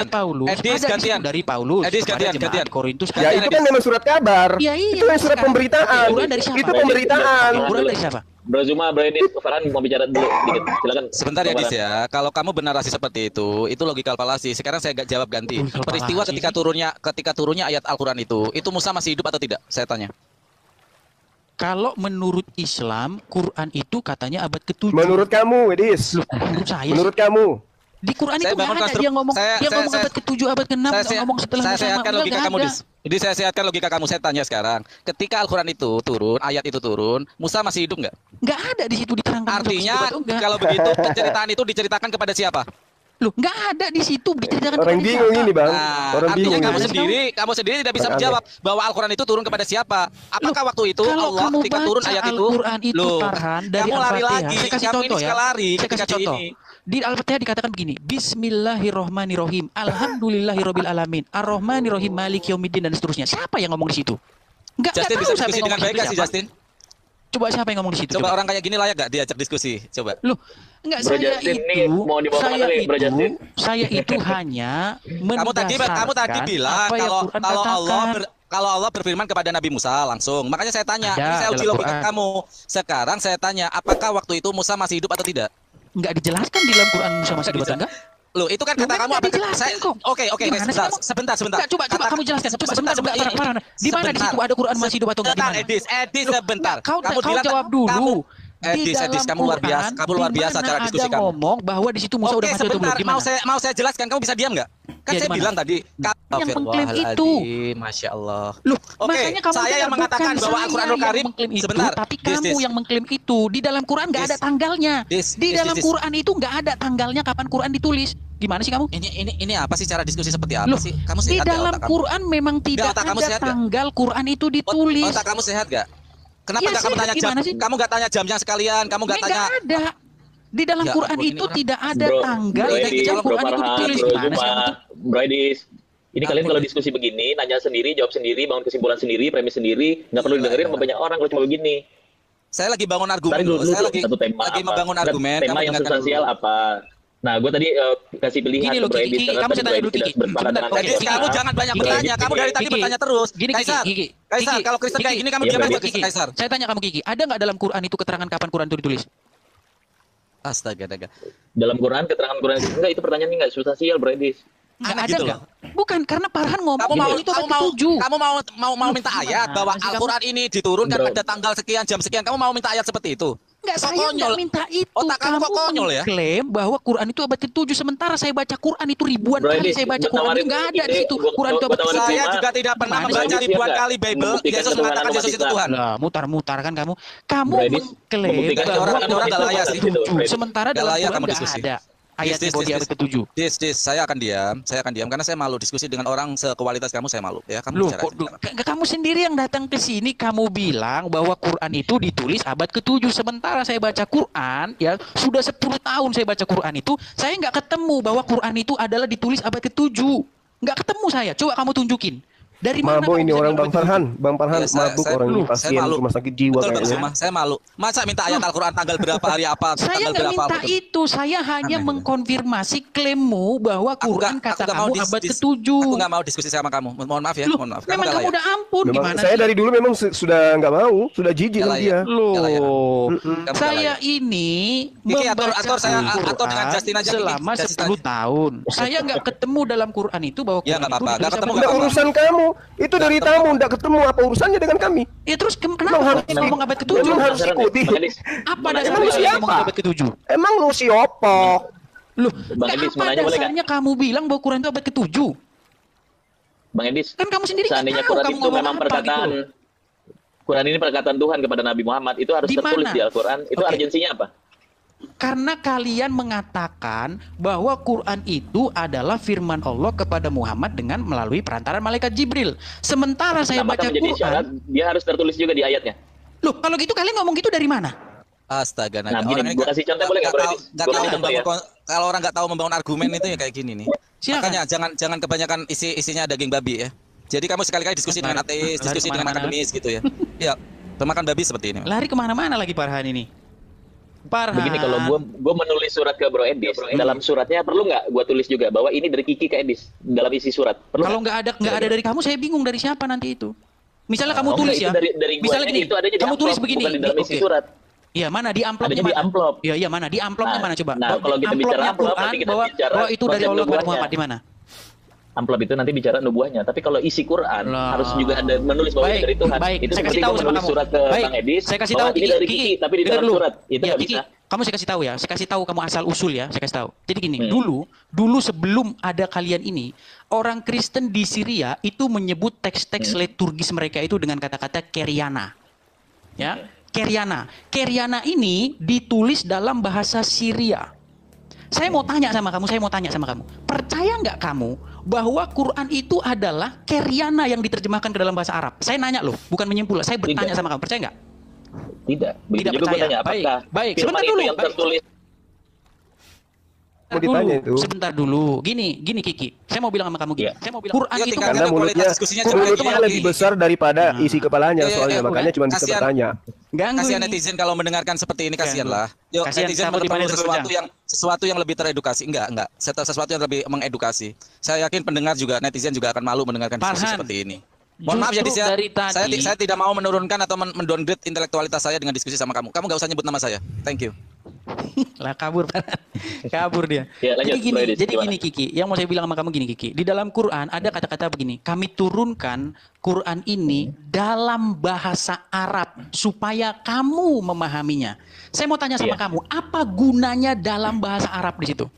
Paulus, gantian. dari Paulus, gantian. Korintus. Ya itu kan memang surat kabar. Itu yang surat pemberitaan pemberitaan. Itu pemberitaan. Quran dari siapa? Bro Zuma, Bro Edis, Farhan mau bicara dulu dikit. Silakan. Sebentar ya, Dis ya. Kalau kamu bernarasi seperti itu logikal falasi. Sekarang saya jawab ganti. Peristiwa ketika turunnya ayat Al-Qur'an itu Musa masih hidup atau tidak? Saya tanya. Kalau menurut Islam, Quran itu katanya abad ke-7. Menurut kamu, Edis? Menurut saya. Menurut kamu? Di Quran itu nggak ada dia ngomong abad ke-7, abad ke-6, ngomong setelah Musa. Saya sehatkan logika kamu, Dis. Jadi saya sehatkan logika kamu. Saya tanya sekarang, ketika Al-Quran itu turun, ayat itu turun, Musa masih hidup nggak? Nggak ada di situ diterangkan. Artinya kalau begitu penceritaan itu diceritakan kepada siapa? Loh, nggak ada di situ diceritakan. Orang bingung ini, Bang. Orang artinya bingung kamu sendiri tidak bisa menjawab bahwa Al-Quran itu turun kepada siapa. Apakah waktu itu Allah ketika turun ayat itu? Loh, kamu lari lagi. Saya kasih contoh ya. Saya kasih contoh. Di Al-Fatihah dikatakan begini, Bismillahirrohmanirrohim, Alhamdulillahirobbil alamin, Ar-Rahmanirrohim, Maliki Yaumiddin, dan seterusnya. Siapa yang ngomong di situ? Justin bisa diskusi dengan baik gak sih, Justin? Coba siapa yang ngomong di situ? Coba orang kayak gini layak gak diajak diskusi? Coba. Loh, enggak, saya itu hanya mendasarkan. Kamu tadi bilang kalau Allah berfirman kepada Nabi Musa langsung. Makanya saya tanya, ini saya uji logika kamu. Sekarang saya tanya, apakah waktu itu Musa masih hidup atau tidak? Enggak dijelaskan di dalam Quran Musa masih hidup atau enggak? Loh, itu kan kata kamu apa? Oke, sebentar. Coba kamu jelaskan. Sebentar. Di mana di situ ada Quran masih hidup atau enggak? Edis, sebentar. Kau jawab dulu. Edis, kamu luar biasa cara diskusi kamu. Ngomong bahwa di situ Musa udah mati atau belum? Mau saya jelaskan, kamu bisa diam nggak? Kan saya bilang tadi yang mengklaim itu. Masya Allah. Loh, makanya saya yang mengatakan bahwa Al-Quranul Karim sebentar. Tapi kamu yang mengklaim itu. Di dalam Quran nggak ada tanggalnya. Di dalam Quran itu nggak ada tanggalnya kapan Quran ditulis. Gimana sih kamu? Ini apa sih cara diskusi seperti apa sih? Kamu sehat? Di dalam Quran memang tidak ada tanggal Quran itu ditulis. Otak kamu sehat gak? Kenapa nggak kamu tanya jam? Kamu nggak tanya jamnya sekalian? Kamu nggak tanya? Nggak ada. Di dalam Quran itu tidak ada tanggal. Di dalam Quran itu ditulis. Bro Edis, ini kalian kalau diskusi begini, nanya sendiri, jawab sendiri, bangun kesimpulan sendiri, premis sendiri, nggak perlu didengerin sama banyak orang kalau cuma begini. Saya lagi bangun argumen. Saya lagi membangun argumen. Tema yang substansial apa? Nah, gue tadi kasih pilihan ke Bro Edis. Kamu saya tanya dulu, Kiki. Kamu jangan banyak bertanya. Kamu dari tadi bertanya terus. Kaisar, kalau Kristen kayak gini kamu diam aja, Kaisar. Saya tanya kamu, Kiki. Ada nggak dalam Quran itu keterangan kapan Quran itu ditulis? Astaga. Dalam Quran keterangan Quran itu enggak, itu pertanyaannya enggak substansial, Bro Edis. Ada enggak? Bukan, karena Farhan ngomong kamu mau minta ayat bahwa Al-Quran ini diturunkan pada tanggal sekian, jam sekian. Kamu mau minta ayat seperti itu? Enggak, saya enggak minta itu. Otak kamu kok konyol ya? Klaim bahwa Quran itu abad ke-7, sementara saya baca Quran itu ribuan kali. Saya baca Quran itu enggak ada di situ. Quran itu abad ke-7. Saya juga tidak pernah membaca ribuan kali Bible. Yesus mengatakan Yesus itu Tuhan. Lah, mutar-mutar kan kamu. Kamu mengklaim bahwa orang enggak layak sih. Sementara dalam Quran enggak ada ayat di abad ke-7. Saya akan diam karena saya malu diskusi dengan orang sekualitas kamu, saya malu ya. Kamu bicara. Kamu sendiri yang datang ke sini, kamu bilang bahwa Quran itu ditulis abad ke-7, sementara saya baca Quran ya sudah 10 tahun saya baca Quran itu, saya nggak ketemu bahwa Quran itu adalah ditulis abad ke-7. Nggak ketemu saya. Coba kamu tunjukin. Dari mana mabuk ini orang Bang Farhan ya, mabuk orang ini pasien rumah sakit jiwa kayaknya. Saya malu. Masa minta ayat Al-Quran tanggal berapa, hari apa, saya nggak minta itu. Saya hanya mengkonfirmasi klaimmu bahwa Quran kata kamu abad ke-7. Aku nggak mau diskusi sama kamu. Mohon maaf ya. Mohon maaf. Memang kamu udah ampun. Gimana saya dari dulu memang sudah nggak mau, sudah jijik sama dia. Loh, saya ini atur dengan Justin aja selama 10 tahun. Saya nggak ketemu dalam Quran itu bahwa Quran itu nggak ketemu. Urusan kamu. Itu dari tamu, tidak ketemu, apa urusannya dengan kami? Ya terus kenapa harus ngomong abad ke-7? Emang harus ikuti. Apa dasarnya ngomong abad ke-7? Emang lu siapa? Loh, apa dasarnya kamu bilang bahwa Quran itu abad ke-7? Bang Edis, kan kamu sendiri seandainya Quran itu memang perkataan gitu. Quran ini perkataan Tuhan kepada Nabi Muhammad, itu harus tertulis di Al-Quran. Itu urgensinya apa? Karena kalian mengatakan bahwa Quran itu adalah firman Allah kepada Muhammad dengan melalui perantaran malaikat Jibril. Sementara saya baca Quran, syarat, dia harus tertulis juga di ayatnya. Loh, kalau gitu kalian ngomong gitu dari mana? Astaga, nah, gini, gue kasih contoh boleh nggak? Kalau orang nggak tahu membangun argumen itu ya kayak gini nih. Silakan. Makanya jangan kebanyakan isinya daging babi ya. Jadi kamu sekali-kali diskusi dengan ateis, diskusi dengan akademis gitu ya. Ya, pemakan babi seperti ini. Lari kemana-mana lagi Farhan ini. Begini, kalau gue menulis surat ke Bro Edis, dalam suratnya perlu nggak gue tulis juga bahwa ini dari Kiki ke Edis dalam isi surat? Kalau nggak ada dari kamu, saya bingung dari siapa nanti itu. Misalnya kamu tulis ya. Misalnya gini, kamu tulis begini. Oke. Iya, mana di amplopnya mana? Di amplop. Iya, mana di amplopnya mana coba? Nah, kalau kita bicara amplop, nanti kita bicara bahwa itu dari Allah kepada Muhammad di mana? Amplop itu nanti bicara nubuahnya, tapi kalau isi Quran harus juga ada menulis bahwa ini dari Tuhan. Baik, itu saya kasih tahu sama kamu. Surat ke Bang Edis. Saya kasih tahu ini dari Kiki, tapi di dalam surat itu enggak bisa. Kamu saya kasih tahu ya, saya kasih tahu kamu asal usul ya, saya kasih tahu. Jadi gini, dulu sebelum ada kalian ini, orang Kristen di Syria itu menyebut teks-teks liturgis mereka itu dengan kata-kata Keriana. Ya, Keriana. Keriana ini ditulis dalam bahasa Syria. Saya mau tanya sama kamu, percaya nggak kamu bahwa Quran itu adalah Keriana yang diterjemahkan ke dalam bahasa Arab? Saya nanya loh, bukan menyimpul. Saya bertanya sama kamu, percaya nggak? Tidak. Tidak percaya. Tanya, baik. Sebentar dulu. Yang tertulis. Sebentar dulu. Gini Kiki. Saya mau bilang sama kamu gini. Saya mau bilang Quran itu karena mulutnya lebih besar daripada isi kepalanya soalnya makanya cuma bisa bertanya. Kasihan netizen kalau mendengarkan seperti ini, kasihan lah. Yuk, netizen perlu sesuatu yang lebih teredukasi. Enggak. Sesuatu yang lebih mengedukasi. Saya yakin pendengar juga, netizen juga akan malu mendengarkan diskusi seperti ini. Mohon maaf ya saya tidak mau menurunkan atau mendowngrade intelektualitas saya dengan diskusi sama kamu. Kamu gak usah nyebut nama saya. Thank you. Lah kabur dia. Ya, lanjut, jadi gini Kiki, yang mau saya bilang sama kamu gini Kiki, di dalam Quran ada kata-kata begini, kami turunkan Quran ini dalam bahasa Arab supaya kamu memahaminya. Saya mau tanya sama kamu, apa gunanya dalam bahasa Arab di situ?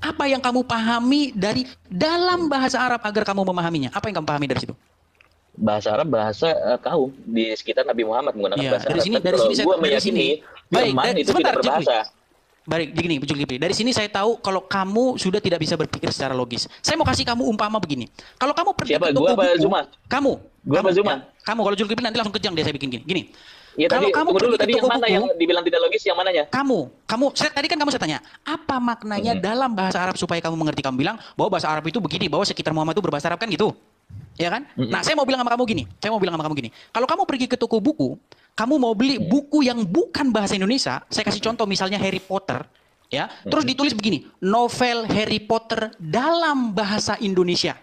Apa yang kamu pahami dari dalam bahasa Arab agar kamu memahaminya? Apa yang kamu pahami dari situ? Bahasa Arab, bahasa kaum di sekitar Nabi Muhammad menggunakan bahasa Arab. Dari sini saya meyakini Yaman itu tidak berbahasa. Baik, gini, Zulkifli. Dari sini saya tahu kalau kamu sudah tidak bisa berpikir secara logis. Saya mau kasih kamu umpama begini. Kalau kamu pergi ke toko buku, Zuma? Kamu Zuma? Kamu kalau Zulkifli nanti langsung kejang dia saya bikin gini. Ya, kalau kamu dulu tadi yang mana yang dibilang tidak logis, yang mananya? Tadi kan saya tanya, apa maknanya dalam bahasa Arab supaya kamu mengerti? Kamu bilang bahwa bahasa Arab itu begini, bahwa sekitar Muhammad itu berbahasa Arab kan gitu. Ya kan? Nah, saya mau bilang sama kamu gini. Kalau kamu pergi ke toko buku, kamu mau beli buku yang bukan bahasa Indonesia, saya kasih contoh misalnya Harry Potter, ya. Terus ditulis begini, novel Harry Potter dalam bahasa Indonesia.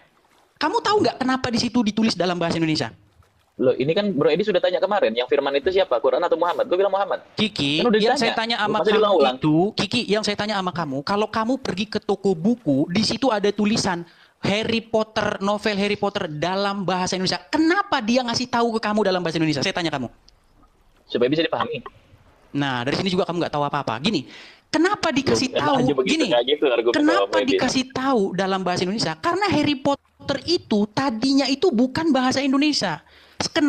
Kamu tahu nggak kenapa di situ ditulis dalam bahasa Indonesia? Loh, ini kan Bro Edi sudah tanya kemarin, yang firman itu siapa? Quran atau Muhammad? Gue bilang Muhammad. Kiki, kan yang saya tanya sama kamu itu, yang saya tanya sama kamu, kalau kamu pergi ke toko buku, di situ ada tulisan Harry Potter, novel Harry Potter dalam bahasa Indonesia. Kenapa dia ngasih tahu ke kamu dalam bahasa Indonesia? Saya tanya kamu. Supaya bisa dipahami. Nah, dari sini juga kamu nggak tahu apa-apa. Gini, kenapa dikasih tahu? Kenapa dikasih tahu dalam bahasa Indonesia? Karena Harry Potter itu tadinya itu bukan bahasa Indonesia.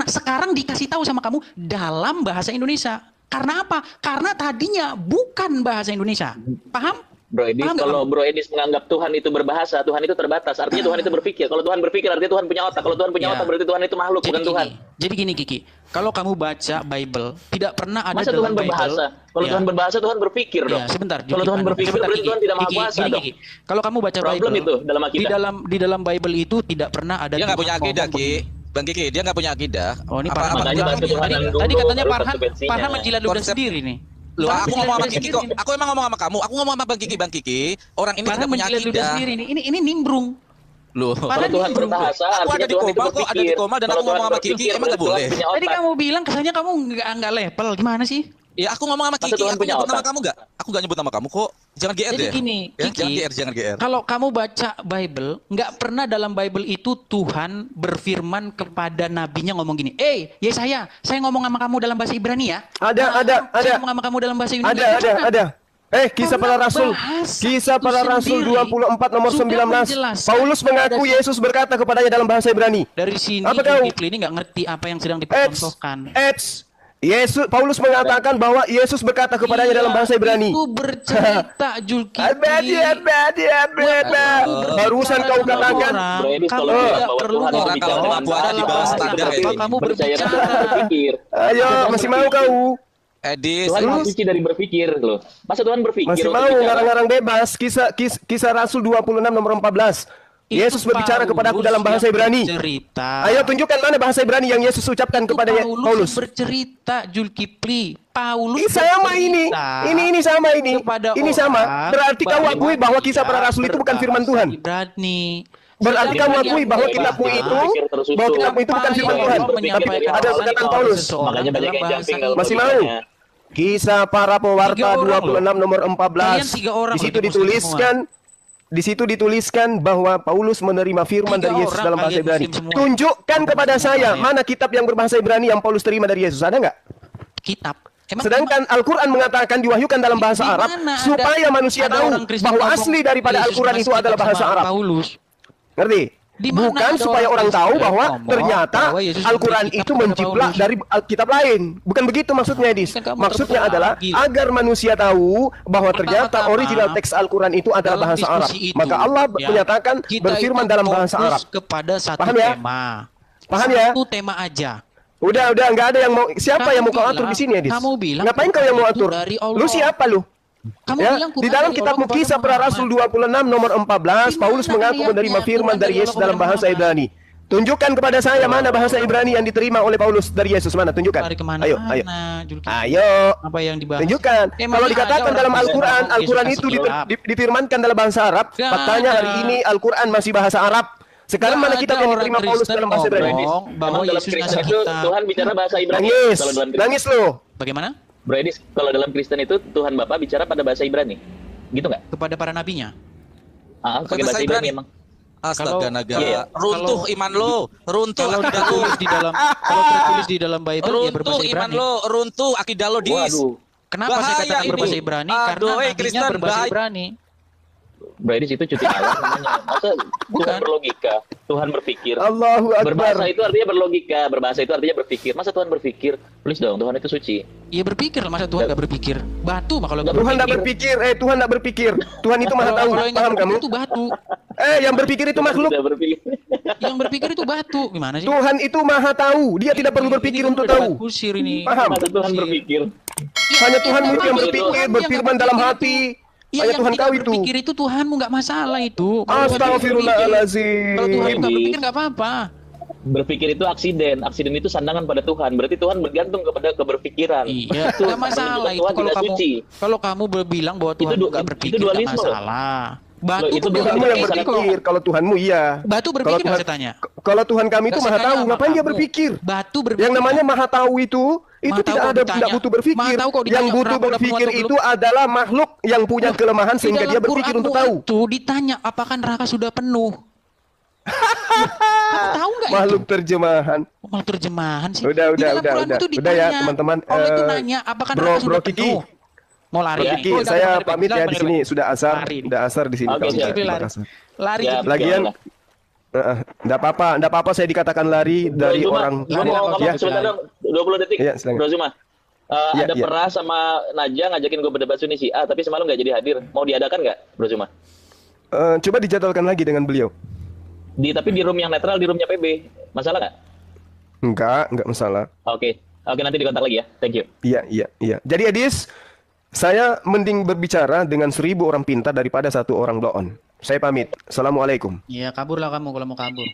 Sekarang dikasih tahu sama kamu dalam bahasa Indonesia. Karena apa? Karena tadinya bukan bahasa Indonesia. Paham? Bro Edis, kalau Bro Edis menganggap Tuhan itu berbahasa, Tuhan itu terbatas. Artinya Tuhan itu berpikir. Kalau Tuhan berpikir, artinya Tuhan punya otak. Kalau Tuhan punya otak, berarti Tuhan itu makhluk, bukan Tuhan. Jadi gini Kiki, kalau kamu baca Bible, tidak pernah ada masa Tuhan berbahasa? Kalau Tuhan berbahasa, Tuhan berpikir dong. Sebentar. Kalau Tuhan berpikir, berarti Tuhan tidak maha kuasa dong. Kalau kamu baca Bible, itu dalam akidah. Di dalam Bible itu tidak pernah ada. Dia nggak punya akidah, Ki. Bang Kiki, dia nggak punya akidah. Oh, ini tadi katanya Farhan menjilat ludah sendiri nih. Loh, aku ngomong sama Kiki kok. Aku emang ngomong sama kamu. Aku ngomong sama Bang Kiki. Orang ini tidak punya akidah. Ini nimbrung. Loh, kalau Tuhan berbahasa, aku ada di koma kok, ada di koma dan aku ngomong sama Kiki, emang nggak boleh. Tadi kamu bilang kesannya kamu nggak level, gimana sih? Ya aku ngomong sama Kiki, aku nyebut nama kamu nggak? Aku nggak nyebut nama kamu kok. Jangan GR deh. Jadi gini, Kiki, jangan GR. Kalau kamu baca Bible, nggak pernah dalam Bible itu Tuhan berfirman kepada nabinya ngomong gini, Yesaya, saya ngomong sama kamu dalam bahasa Ibrani ya. Ada. Saya ngomong sama kamu dalam bahasa Yunani. Ada. Kisah para Rasul. Kisah para Rasul 24 nomor 19. Paulus mengaku Yesus berkata kepadanya dalam bahasa Ibrani. Dari sini Zulkifli ini nggak ngerti apa yang sedang dipertontonkan. Paulus mengatakan bahwa Yesus berkata kepadanya dalam bahasa Ibrani. Itu bercerita Zulkifli. Barusan kau katakan. Kamu tidak perlu kamu berbicara. Ayo, masih mau kau? Tuhan maha suci dari berpikir loh. Masa Tuhan berpikir? Masih mau ngarang-ngarang bebas. Kisah Rasul 26 nomor 14. Yesus berbicara kepadaku dalam bahasa Ibrani. Ayo tunjukkan mana bahasa Ibrani yang Yesus ucapkan kepada Paulus. Bercerita Zulkifli. Paulus sama ini sama ini. Ini sama. Berarti kau akui bahwa kisah para Rasul itu bukan firman Tuhan. Berarti kamu akui bahwa kitabmu itu bukan firman Tuhan, tapi ada perkataan Paulus. Makanya banyak yang jumping. Masih mau? Kisah para pewarta 26 nomor 14. Di situ dituliskan bahwa Paulus menerima firman dari Yesus dalam bahasa Ibrani. Tunjukkan kepada saya mana kitab yang berbahasa Ibrani yang Paulus terima dari Yesus. Ada nggak? Kitab. Sedangkan Al-Quran mengatakan diwahyukan dalam bahasa Arab supaya manusia tahu bahwa asli daripada Al-Quran itu adalah bahasa Arab. Ngerti? Bukan supaya orang tahu bahwa ternyata Al-Quran itu menjiplak dari kitab lain. Bukan begitu maksudnya, Edis. Maksudnya adalah agar manusia tahu bahwa ternyata original teks Al-Quran itu adalah bahasa Arab. Maka Allah menyatakan berfirman dalam bahasa Arab. Kepada satu tema. Paham ya? Satu tema aja. Udah, nggak ada yang mau. Siapa yang mau kau atur di sini, Edis? Kamu bilang. Ngapain kau yang mau atur? Lu siapa lu? Ya, di dalam kitabmu Kisah Para Rasul 26 nomor 14, Paulus mengaku menerima firman dari Yesus dalam bahasa Ibrani. Tunjukkan kepada saya mana bahasa Ibrani yang diterima oleh Paulus dari Yesus, mana? Tunjukkan. Ayo. Apa yang dibahas? Tunjukkan. Kalau dikatakan dalam Al-Quran, Al-Quran itu difirmankan dalam bahasa Arab, faktanya hari ini Al-Quran masih bahasa Arab. Sekarang mana kitab yang diterima Paulus dalam bahasa Ibrani? Bahwa Yesus ngasih kita. Tuhan bicara bahasa Ibrani. Nangis lo. Bagaimana? Bro Edis, kalau dalam Kristen itu Tuhan Bapa bicara pada bahasa Ibrani, gitu nggak? Kepada para nabinya? Pakai bahasa Ibrani emang. Astaga naga. Runtuh iman lo, runtuh akidah lo di dalam. Kalau tertulis di dalam Bible ya berbahasa Ibrani. Runtuh iman lo, runtuh akidah lo, Dis. Kenapa saya katakan berbahasa Ibrani? Karena nabinya berbahasa Ibrani. Berarti itu cuti Allah namanya. Masa Tuhan berlogika, Tuhan berpikir. Allahu Akbar. Berbahasa itu artinya berlogika, berbahasa itu artinya berpikir. Masa Tuhan berpikir? Please dong, Tuhan itu suci. Iya berpikir, masa Tuhan nggak berpikir? Batu mah kalau nggak berpikir. Tuhan nggak berpikir, Tuhan nggak berpikir. Tuhan itu maha tahu, paham kamu? Itu batu. Yang berpikir itu makhluk. Yang berpikir itu batu, gimana sih? Tuhan itu maha tahu, dia tidak perlu berpikir untuk tahu. Kusir ini. Paham? Masa Tuhan berpikir? Hanya Tuhan yang berpikir, berfirman dalam hati. Iya, yang Tuhan tahu itu. Berpikir itu Tuhanmu nggak masalah itu. Astagfirullahaladzim. Kalau Tuhan nggak berpikir nggak apa-apa. Berpikir itu aksiden itu sandangan pada Tuhan. Berarti Tuhan bergantung kepada keberpikiran. Iya, nggak masalah itu. Kalau kamu berbilang bahwa Tuhan nggak berpikir nggak masalah. Batu itu Tuhanmu yang berpikir. Kalau Tuhanmu iya. Batu berpikir nggak saya tanya. Kalau Tuhan kami itu maha tahu, ngapain dia berpikir? Batu berpikir. Yang namanya maha tahu itu tidak butuh berpikir. Yang butuh berpikir itu adalah makhluk yang punya kelemahan sehingga dia berpikir untuk tahu. Itu ditanya apakah neraka sudah penuh. Kamu tahu nggak itu? Makhluk terjemahan. Makhluk terjemahan sih. Udah ya teman-teman. Allah itu nanya apakah neraka sudah penuh. Mau lari? Kiki, saya pamit ya di sini sudah asar di sini. Lari. Lagian enggak apa-apa saya dikatakan lari dari orang. Ya, sebentar dong, 20 detik. Ya, Bro Zuma. Ada Pras sama Najah ngajakin gue berdebat Sunni A, tapi semalam nggak jadi hadir. Mau diadakan nggak, Bro Zuma? Coba dijadwalkan lagi dengan beliau. Tapi di room yang netral, di roomnya PB. Masalah nggak? Enggak masalah. Oke, nanti dikontak lagi ya. Thank you. Iya. Jadi Edis, saya mending berbicara dengan 1000 orang pintar daripada 1 orang bloon. Saya pamit. Assalamualaikum. Iya, kaburlah kamu kalau mau kabur.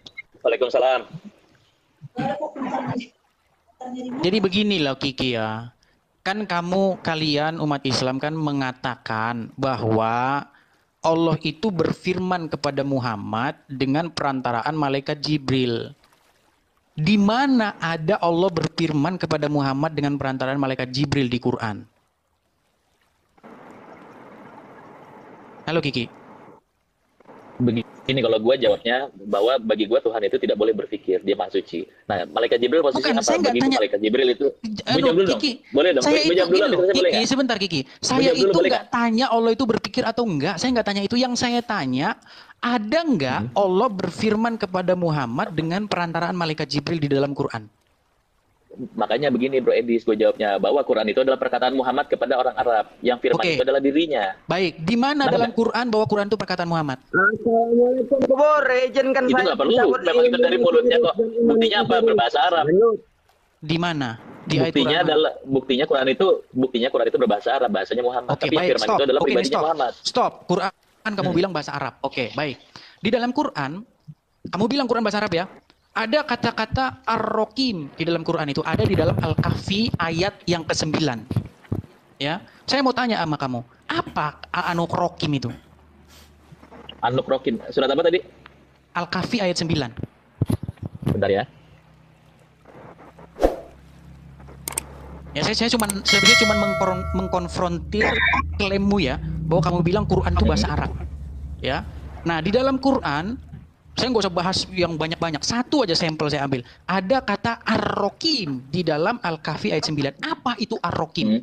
Waalaikumsalam. Jadi beginilah Kiki ya. Kan kalian umat Islam kan mengatakan bahwa Allah itu berfirman kepada Muhammad dengan perantaraan malaikat Jibril. Di mana ada Allah berfirman kepada Muhammad dengan perantaraan malaikat Jibril di Quran? Halo Kiki. Begini kalau gue jawabnya bahwa bagi gue Tuhan itu tidak boleh berpikir, dia maha suci. Nah, malaikat Jibril posisinya apa? Bagi malaikat Jibril itu Kiki, boleh dong. Saya itu Kiki, sebentar Kiki. Saya itu nggak tanya Allah itu berpikir atau enggak. Saya nggak tanya itu. Yang saya tanya, ada nggak Allah berfirman kepada Muhammad dengan perantaraan malaikat Jibril di dalam Quran? Makanya begini Bro Edis, gue jawabnya bahwa Quran itu adalah perkataan Muhammad kepada orang Arab, yang firman itu adalah dirinya. Baik, di mana dalam Quran bahwa Quran itu perkataan Muhammad? Assalamualaikum, izinkan itu nggak perlu, memang itu dari mulutnya kok. Buktinya apa? Berbahasa Arab. Di mana? Buktinya Quran itu berbahasa Arab, bahasanya Muhammad. Tapi firman itu adalah pribadinya Muhammad. Stop, Quran kamu bilang bahasa Arab. Oke, baik. Di dalam Quran, kamu bilang Quran bahasa Arab ya? Ada kata-kata Ar-Rokim di dalam Quran itu, ada di dalam Al-Kahfi ayat yang ke-9. Ya, saya mau tanya sama kamu, apa Anuk Rokim itu? Anuk Rokim, surat apa tadi? Al-Kahfi ayat 9. Bentar ya. Ya saya cuma mengkonfrontir klaimmu ya, bahwa kamu bilang Quran itu bahasa Arab. Ya. Nah, di dalam Quran saya nggak usah bahas yang banyak-banyak. Satu aja sampel saya ambil. Ada kata Ar-Rokim di dalam Al-Kahfi ayat 9. Apa itu Ar-Rokim?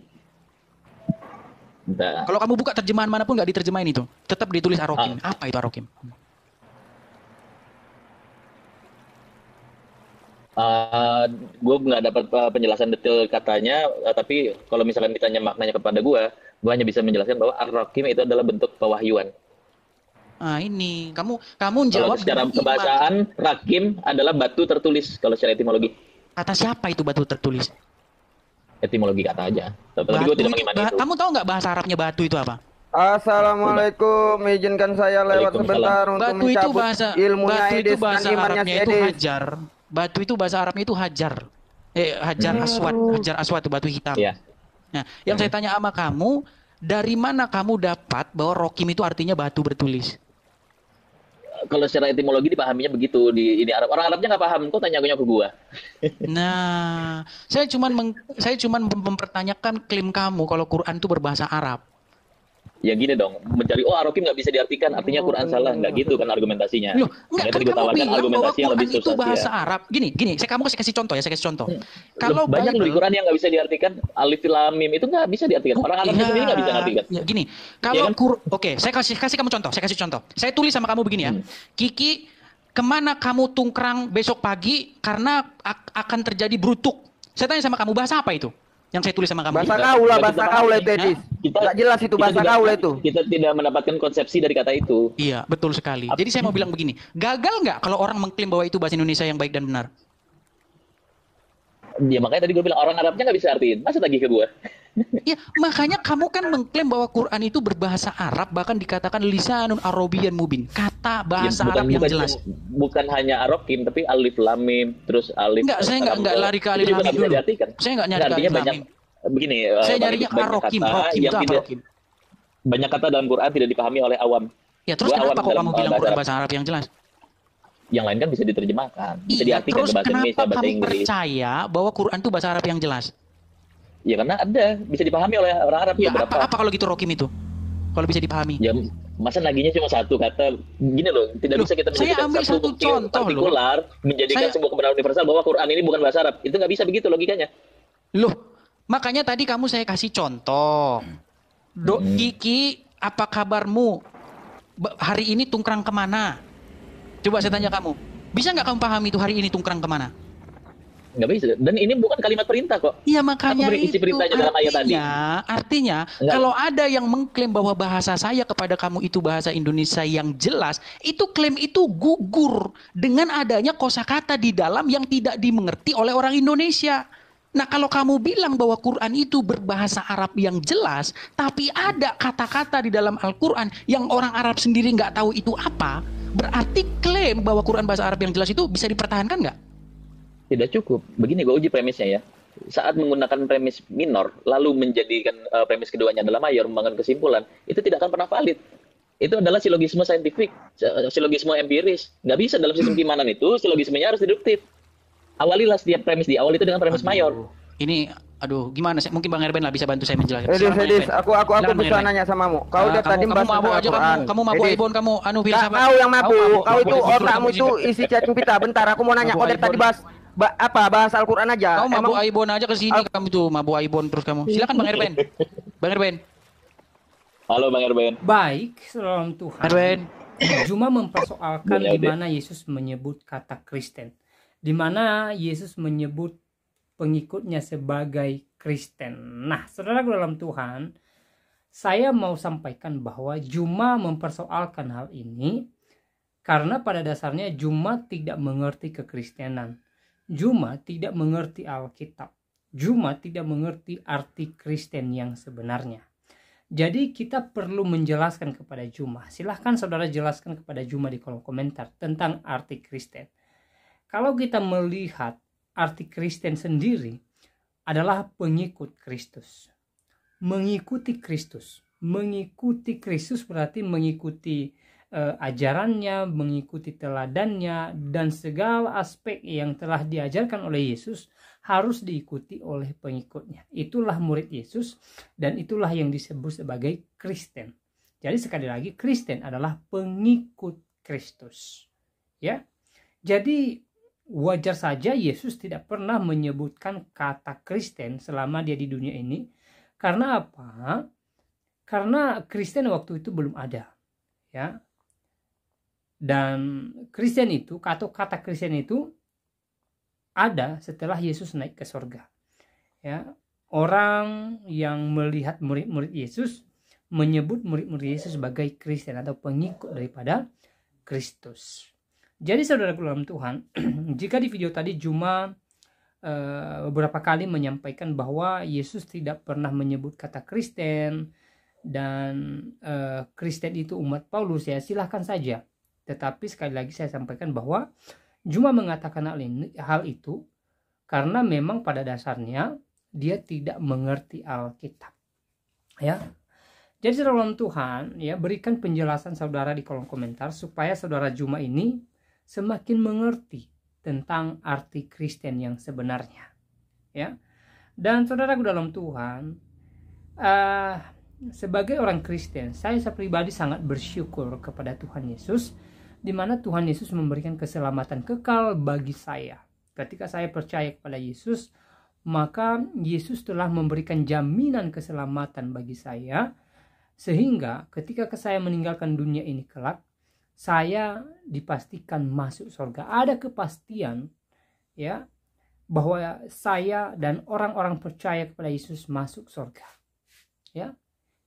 Kalau kamu buka terjemahan manapun nggak diterjemahin itu. Tetap ditulis Ar-Rokim. Apa itu Ar-Rokim? Gue nggak dapat penjelasan detail katanya, tapi kalau misalkan ditanya maknanya kepada gue hanya bisa menjelaskan bahwa Ar-Rakim itu adalah bentuk pewahyuan. Ini kamu jawab. Kalau secara kebahasaan, Rakim adalah batu tertulis kalau secara etimologi. Kata siapa itu batu tertulis? Etimologi kata aja. Tapi gue tidak mengimani itu. Kamu tahu nggak bahasa Arabnya batu itu apa? Assalamualaikum, izinkan saya lewat sebentar untuk batu itu mencabut bahasa, ilmunya batu itu Edis bahasa dan imannya Arabnya itu Edis. hajar. Batu itu bahasa Arabnya itu hajar. Hajar aswad, hajar aswad itu batu hitam. Iya. Nah, yang saya tanya sama kamu, dari mana kamu dapat bahwa Rokim itu artinya batu bertulis? Kalau secara etimologi dipahaminya begitu di ini Arab. Orang Arabnya nggak paham, kok tanya ke gua. Nah, saya cuman mempertanyakan klaim kamu kalau Quran itu berbahasa Arab. Ya gini dong, mencari Ar-Rakim nggak bisa diartikan, artinya Quran salah, nggak gitu kan argumentasinya. Loh, enggak, kan kamu bilang bahwa Quran itu bahasa ya. Arab. Gini, saya kasih contoh. Kalau banyak di Quran yang nggak bisa diartikan, alif lam mim itu nggak bisa diartikan. Orang Arabnya sendiri nggak bisa diartikan. Ya, gini, kalau oke, saya kasih kamu contoh. Saya tulis sama kamu begini ya. Kiki, kemana kamu tungkrang besok pagi karena akan terjadi brutuk? Saya tanya sama kamu, bahasa apa itu? Yang saya tulis sama kamu. Bahasa kau lah itu, Edis. Nggak jelas itu bahasa kau lah itu. Kita tidak mendapatkan konsepsi dari kata itu. Iya, betul sekali. Jadi saya mau bilang begini, gagal nggak kalau orang mengklaim bahwa itu bahasa Indonesia yang baik dan benar? Ya makanya tadi gue bilang orang Arabnya nggak bisa artiin. Masa tagih ke gue? Ya, makanya kamu kan mengklaim bahwa Quran itu berbahasa Arab, bahkan dikatakan lisanun Arabiyyan mubin, kata bahasa Arab yang jelas. Bukan hanya Ar-Rakim, tapi alif lam mim, terus alif. Enggak, saya enggak lari ke alif lam mim dulu. Saya enggak nyari ke alif lam mim. Begini, saya nyarinya ke Ar-Rakim. Banyak kata dalam Quran tidak dipahami oleh awam. Ya, terus kenapa kok kamu bilang Quran bahasa Arab yang jelas? Yang lain kan bisa diterjemahkan, bisa diartikan ke bahasa Indonesia, bahasa Inggris. Terus kenapa kamu percaya bahwa Quran itu bahasa Arab yang jelas? Ya karena ada, bisa dipahami oleh orang Arab. Ya, apa kalau gitu Rokim itu? Kalau bisa dipahami. Ya, masa naginya cuma satu kata. Gini loh, tidak bisa kita menjadikan satu contoh partikular, menjadikan sebuah kebenaran universal bahwa Quran ini bukan bahasa Arab. Itu nggak bisa begitu logikanya. Loh, makanya tadi kamu saya kasih contoh. Kiki, apa kabarmu? Hari ini tungkrang kemana? Coba saya tanya kamu. Bisa nggak kamu pahami itu hari ini tungkrang kemana? Nggak bisa. Dan ini bukan kalimat perintah kok. Iya, makanya itu perintahnya dalam ayat tadi. Artinya kalau ada yang mengklaim bahwa bahasa saya kepada kamu itu bahasa Indonesia yang jelas, itu klaim itu gugur dengan adanya kosakata di dalam yang tidak dimengerti oleh orang Indonesia. Nah, kalau kamu bilang bahwa Quran itu berbahasa Arab yang jelas, tapi ada kata-kata di dalam Al-Quran yang orang Arab sendiri nggak tahu itu apa, berarti klaim bahwa Quran bahasa Arab yang jelas itu bisa dipertahankan nggak? Tidak cukup. Begini gue uji premisnya ya. Saat menggunakan premis minor, lalu menjadikan premis keduanya adalah mayor, membangun kesimpulan, itu tidak akan pernah valid. Itu adalah silogisme saintifik, silogisme empiris. Nggak bisa dalam sistem keimanan itu, silogismenya harus deduktif. Awalilah setiap premis di awal itu dengan premis mayor. Ini, gimana sih? Mungkin Bang Erben lah bisa bantu saya menjelaskan. Edis, aku bisa nanya samamu. Kau udah tadi kamu mabuk aja, kamu mabuk Ibon, kamu filsafat. Kau yang mabuk, kau itu otakmu itu isi cacing pita. Bentar, aku mau nanya. Kau dari tadi bahas Al-Quran aja. Kau mabuk Ibon aja ke sini, kamu tuh mabuk Ibon terus kamu. Silakan Bang Erben. Bang Erben. Halo Bang Erben. Baik, salam Tuhan. Erben. Cuma mempersoalkan di mana Yesus menyebut kata Kristen. Di mana Yesus menyebut pengikutnya sebagai Kristen. Nah, saudaraku dalam Tuhan, saya mau sampaikan bahwa Juma mempersoalkan hal ini karena pada dasarnya Juma tidak mengerti kekristenan. Juma tidak mengerti Alkitab. Juma tidak mengerti arti Kristen yang sebenarnya. Jadi kita perlu menjelaskan kepada Juma. Silahkan saudara jelaskan kepada Juma di kolom komentar tentang arti Kristen. Kalau kita melihat arti Kristen sendiri adalah pengikut Kristus. Mengikuti Kristus. Mengikuti Kristus berarti mengikuti ajarannya, mengikuti teladannya, dan segala aspek yang telah diajarkan oleh Yesus harus diikuti oleh pengikutnya. Itulah murid Yesus, dan itulah yang disebut sebagai Kristen. Jadi sekali lagi, Kristen adalah pengikut Kristus. Ya, jadi wajar saja Yesus tidak pernah menyebutkan kata Kristen selama dia di dunia ini. Karena apa? Karena Kristen waktu itu belum ada. Ya. Dan Kristen itu, atau kata Kristen itu ada setelah Yesus naik ke surga. Ya. Orang yang melihat murid-murid Yesus menyebut murid-murid Yesus sebagai Kristen atau pengikut daripada Kristus. Jadi saudara dalam Tuhan, jika di video tadi Juma beberapa kali menyampaikan bahwa Yesus tidak pernah menyebut kata Kristen dan Kristen itu umat Paulus, ya silahkan saja. Tetapi sekali lagi saya sampaikan bahwa Juma mengatakan hal itu karena memang pada dasarnya dia tidak mengerti Alkitab. Ya. Jadi saudara dalam Tuhan, ya berikan penjelasan saudara di kolom komentar supaya saudara Juma ini semakin mengerti tentang arti Kristen yang sebenarnya. Ya. Dan saudaraku dalam Tuhan, sebagai orang Kristen, saya pribadi sangat bersyukur kepada Tuhan Yesus, di mana Tuhan Yesus memberikan keselamatan kekal bagi saya. Ketika saya percaya kepada Yesus, maka Yesus telah memberikan jaminan keselamatan bagi saya, sehingga ketika saya meninggalkan dunia ini kelak, saya dipastikan masuk surga. Ada kepastian, ya, bahwa saya dan orang-orang percaya kepada Yesus masuk surga. Ya,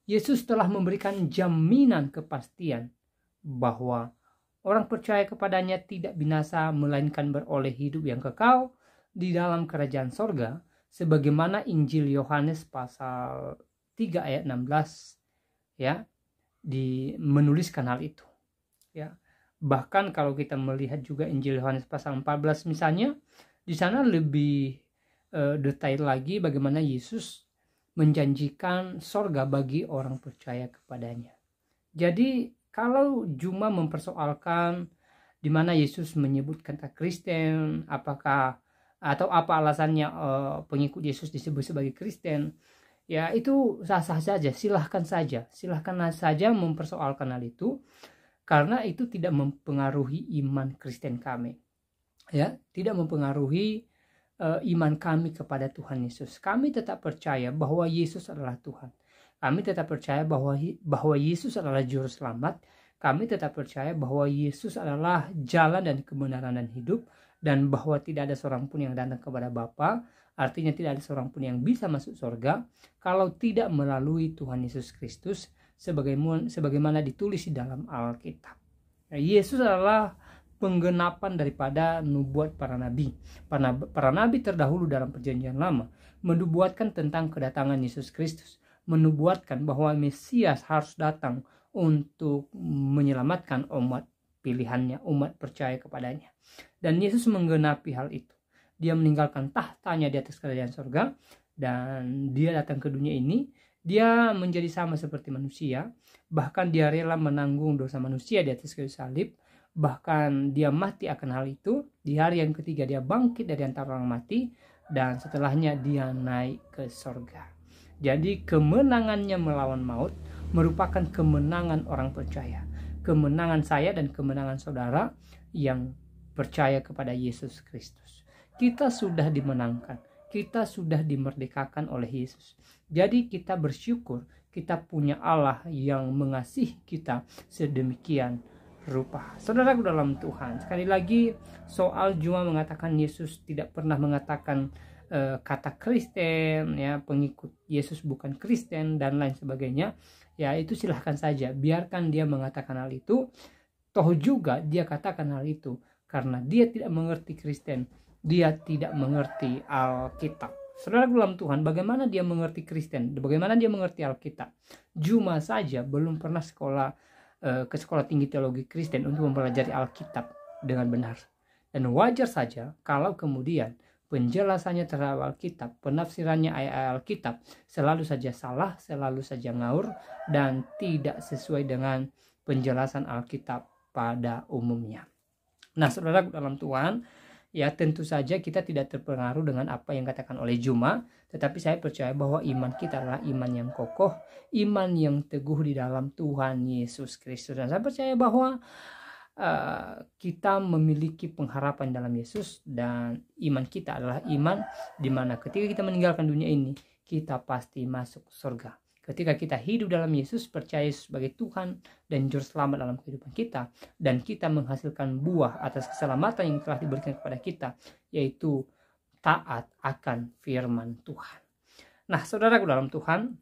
Yesus telah memberikan jaminan kepastian bahwa orang percaya kepadanya tidak binasa, melainkan beroleh hidup yang kekal di dalam kerajaan surga, sebagaimana Injil Yohanes pasal 3 ayat 16 ya menuliskan hal itu. Ya, bahkan kalau kita melihat juga Injil Yohanes pasal 14 misalnya, di sana lebih detail lagi bagaimana Yesus menjanjikan surga bagi orang percaya kepadanya. Jadi kalau Juma mempersoalkan di mana Yesus menyebut kata Kristen, apakah atau apa alasannya pengikut Yesus disebut sebagai Kristen, ya itu sah-sah saja, silahkan saja mempersoalkan hal itu, karena itu tidak mempengaruhi iman Kristen kami, ya tidak mempengaruhi iman kami kepada Tuhan Yesus. Kami tetap percaya bahwa Yesus adalah Tuhan. Kami tetap percaya bahwa Yesus adalah juru selamat. Kami tetap percaya bahwa Yesus adalah jalan dan kebenaran dan hidup, dan bahwa tidak ada seorang pun yang datang kepada Bapa. Artinya tidak ada seorang pun yang bisa masuk surga kalau tidak melalui Tuhan Yesus Kristus, sebagaimana ditulis di dalam Alkitab. Yesus adalah penggenapan daripada nubuat para nabi. Para nabi terdahulu dalam perjanjian lama menubuatkan tentang kedatangan Yesus Kristus, menubuatkan bahwa Mesias harus datang untuk menyelamatkan umat pilihannya, umat percaya kepadanya. Dan Yesus menggenapi hal itu. Dia meninggalkan tahtanya di atas kerajaan surga, dan dia datang ke dunia ini. Dia menjadi sama seperti manusia, bahkan dia rela menanggung dosa manusia di atas kayu salib. Bahkan dia mati akan hal itu. Di hari yang ketiga dia bangkit dari antara orang mati, dan setelahnya dia naik ke surga. Jadi kemenangannya melawan maut merupakan kemenangan orang percaya, kemenangan saya dan kemenangan saudara yang percaya kepada Yesus Kristus. Kita sudah dimenangkan, kita sudah dimerdekakan oleh Yesus. Jadi kita bersyukur kita punya Allah yang mengasihi kita sedemikian rupa. Saudaraku dalam Tuhan, sekali lagi soal Juma mengatakan Yesus tidak pernah mengatakan kata Kristen, ya pengikut Yesus bukan Kristen dan lain sebagainya, ya itu silahkan saja, biarkan dia mengatakan hal itu. Toh juga dia katakan hal itu karena dia tidak mengerti Kristen, dia tidak mengerti Alkitab. Saudara dalam Tuhan, bagaimana dia mengerti Kristen, bagaimana dia mengerti Alkitab? Juma saja belum pernah ke sekolah tinggi teologi Kristen untuk mempelajari Alkitab dengan benar. Dan wajar saja kalau kemudian penjelasannya terhadap Alkitab, penafsirannya ayat-ayat Alkitab selalu saja salah, selalu saja ngawur, dan tidak sesuai dengan penjelasan Alkitab pada umumnya. Nah, saudara dalam Tuhan, ya tentu saja kita tidak terpengaruh dengan apa yang katakan oleh Juma, tetapi saya percaya bahwa iman kita adalah iman yang kokoh, iman yang teguh di dalam Tuhan Yesus Kristus. Dan saya percaya bahwa kita memiliki pengharapan dalam Yesus, dan iman kita adalah iman di mana ketika kita meninggalkan dunia ini, kita pasti masuk surga. Ketika kita hidup dalam Yesus, percaya sebagai Tuhan dan Juru Selamat dalam kehidupan kita, dan kita menghasilkan buah atas keselamatan yang telah diberikan kepada kita, yaitu taat akan firman Tuhan. Nah, saudaraku dalam Tuhan,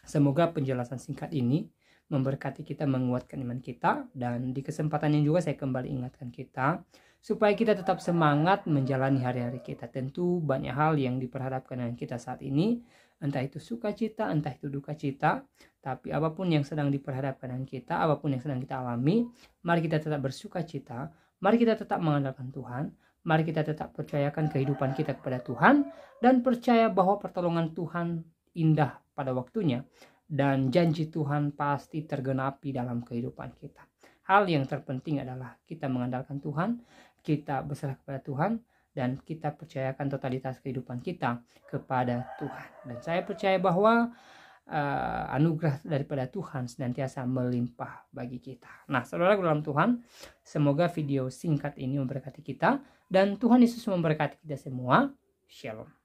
semoga penjelasan singkat ini memberkati kita, menguatkan iman kita, dan di kesempatan ini juga saya kembali ingatkan kita supaya kita tetap semangat menjalani hari-hari kita. Tentu banyak hal yang diperhadapkan dengan kita saat ini, entah itu sukacita, entah itu duka cita, tapi apapun yang sedang diperhadapkan dengan kita, apapun yang sedang kita alami, mari kita tetap bersukacita, mari kita tetap mengandalkan Tuhan, mari kita tetap percayakan kehidupan kita kepada Tuhan, dan percaya bahwa pertolongan Tuhan indah pada waktunya, dan janji Tuhan pasti tergenapi dalam kehidupan kita. Hal yang terpenting adalah kita mengandalkan Tuhan, kita berserah kepada Tuhan, dan kita percayakan totalitas kehidupan kita kepada Tuhan. Dan saya percaya bahwa anugerah daripada Tuhan senantiasa melimpah bagi kita. Nah, saudara dalam Tuhan, semoga video singkat ini memberkati kita, dan Tuhan Yesus memberkati kita semua. Shalom.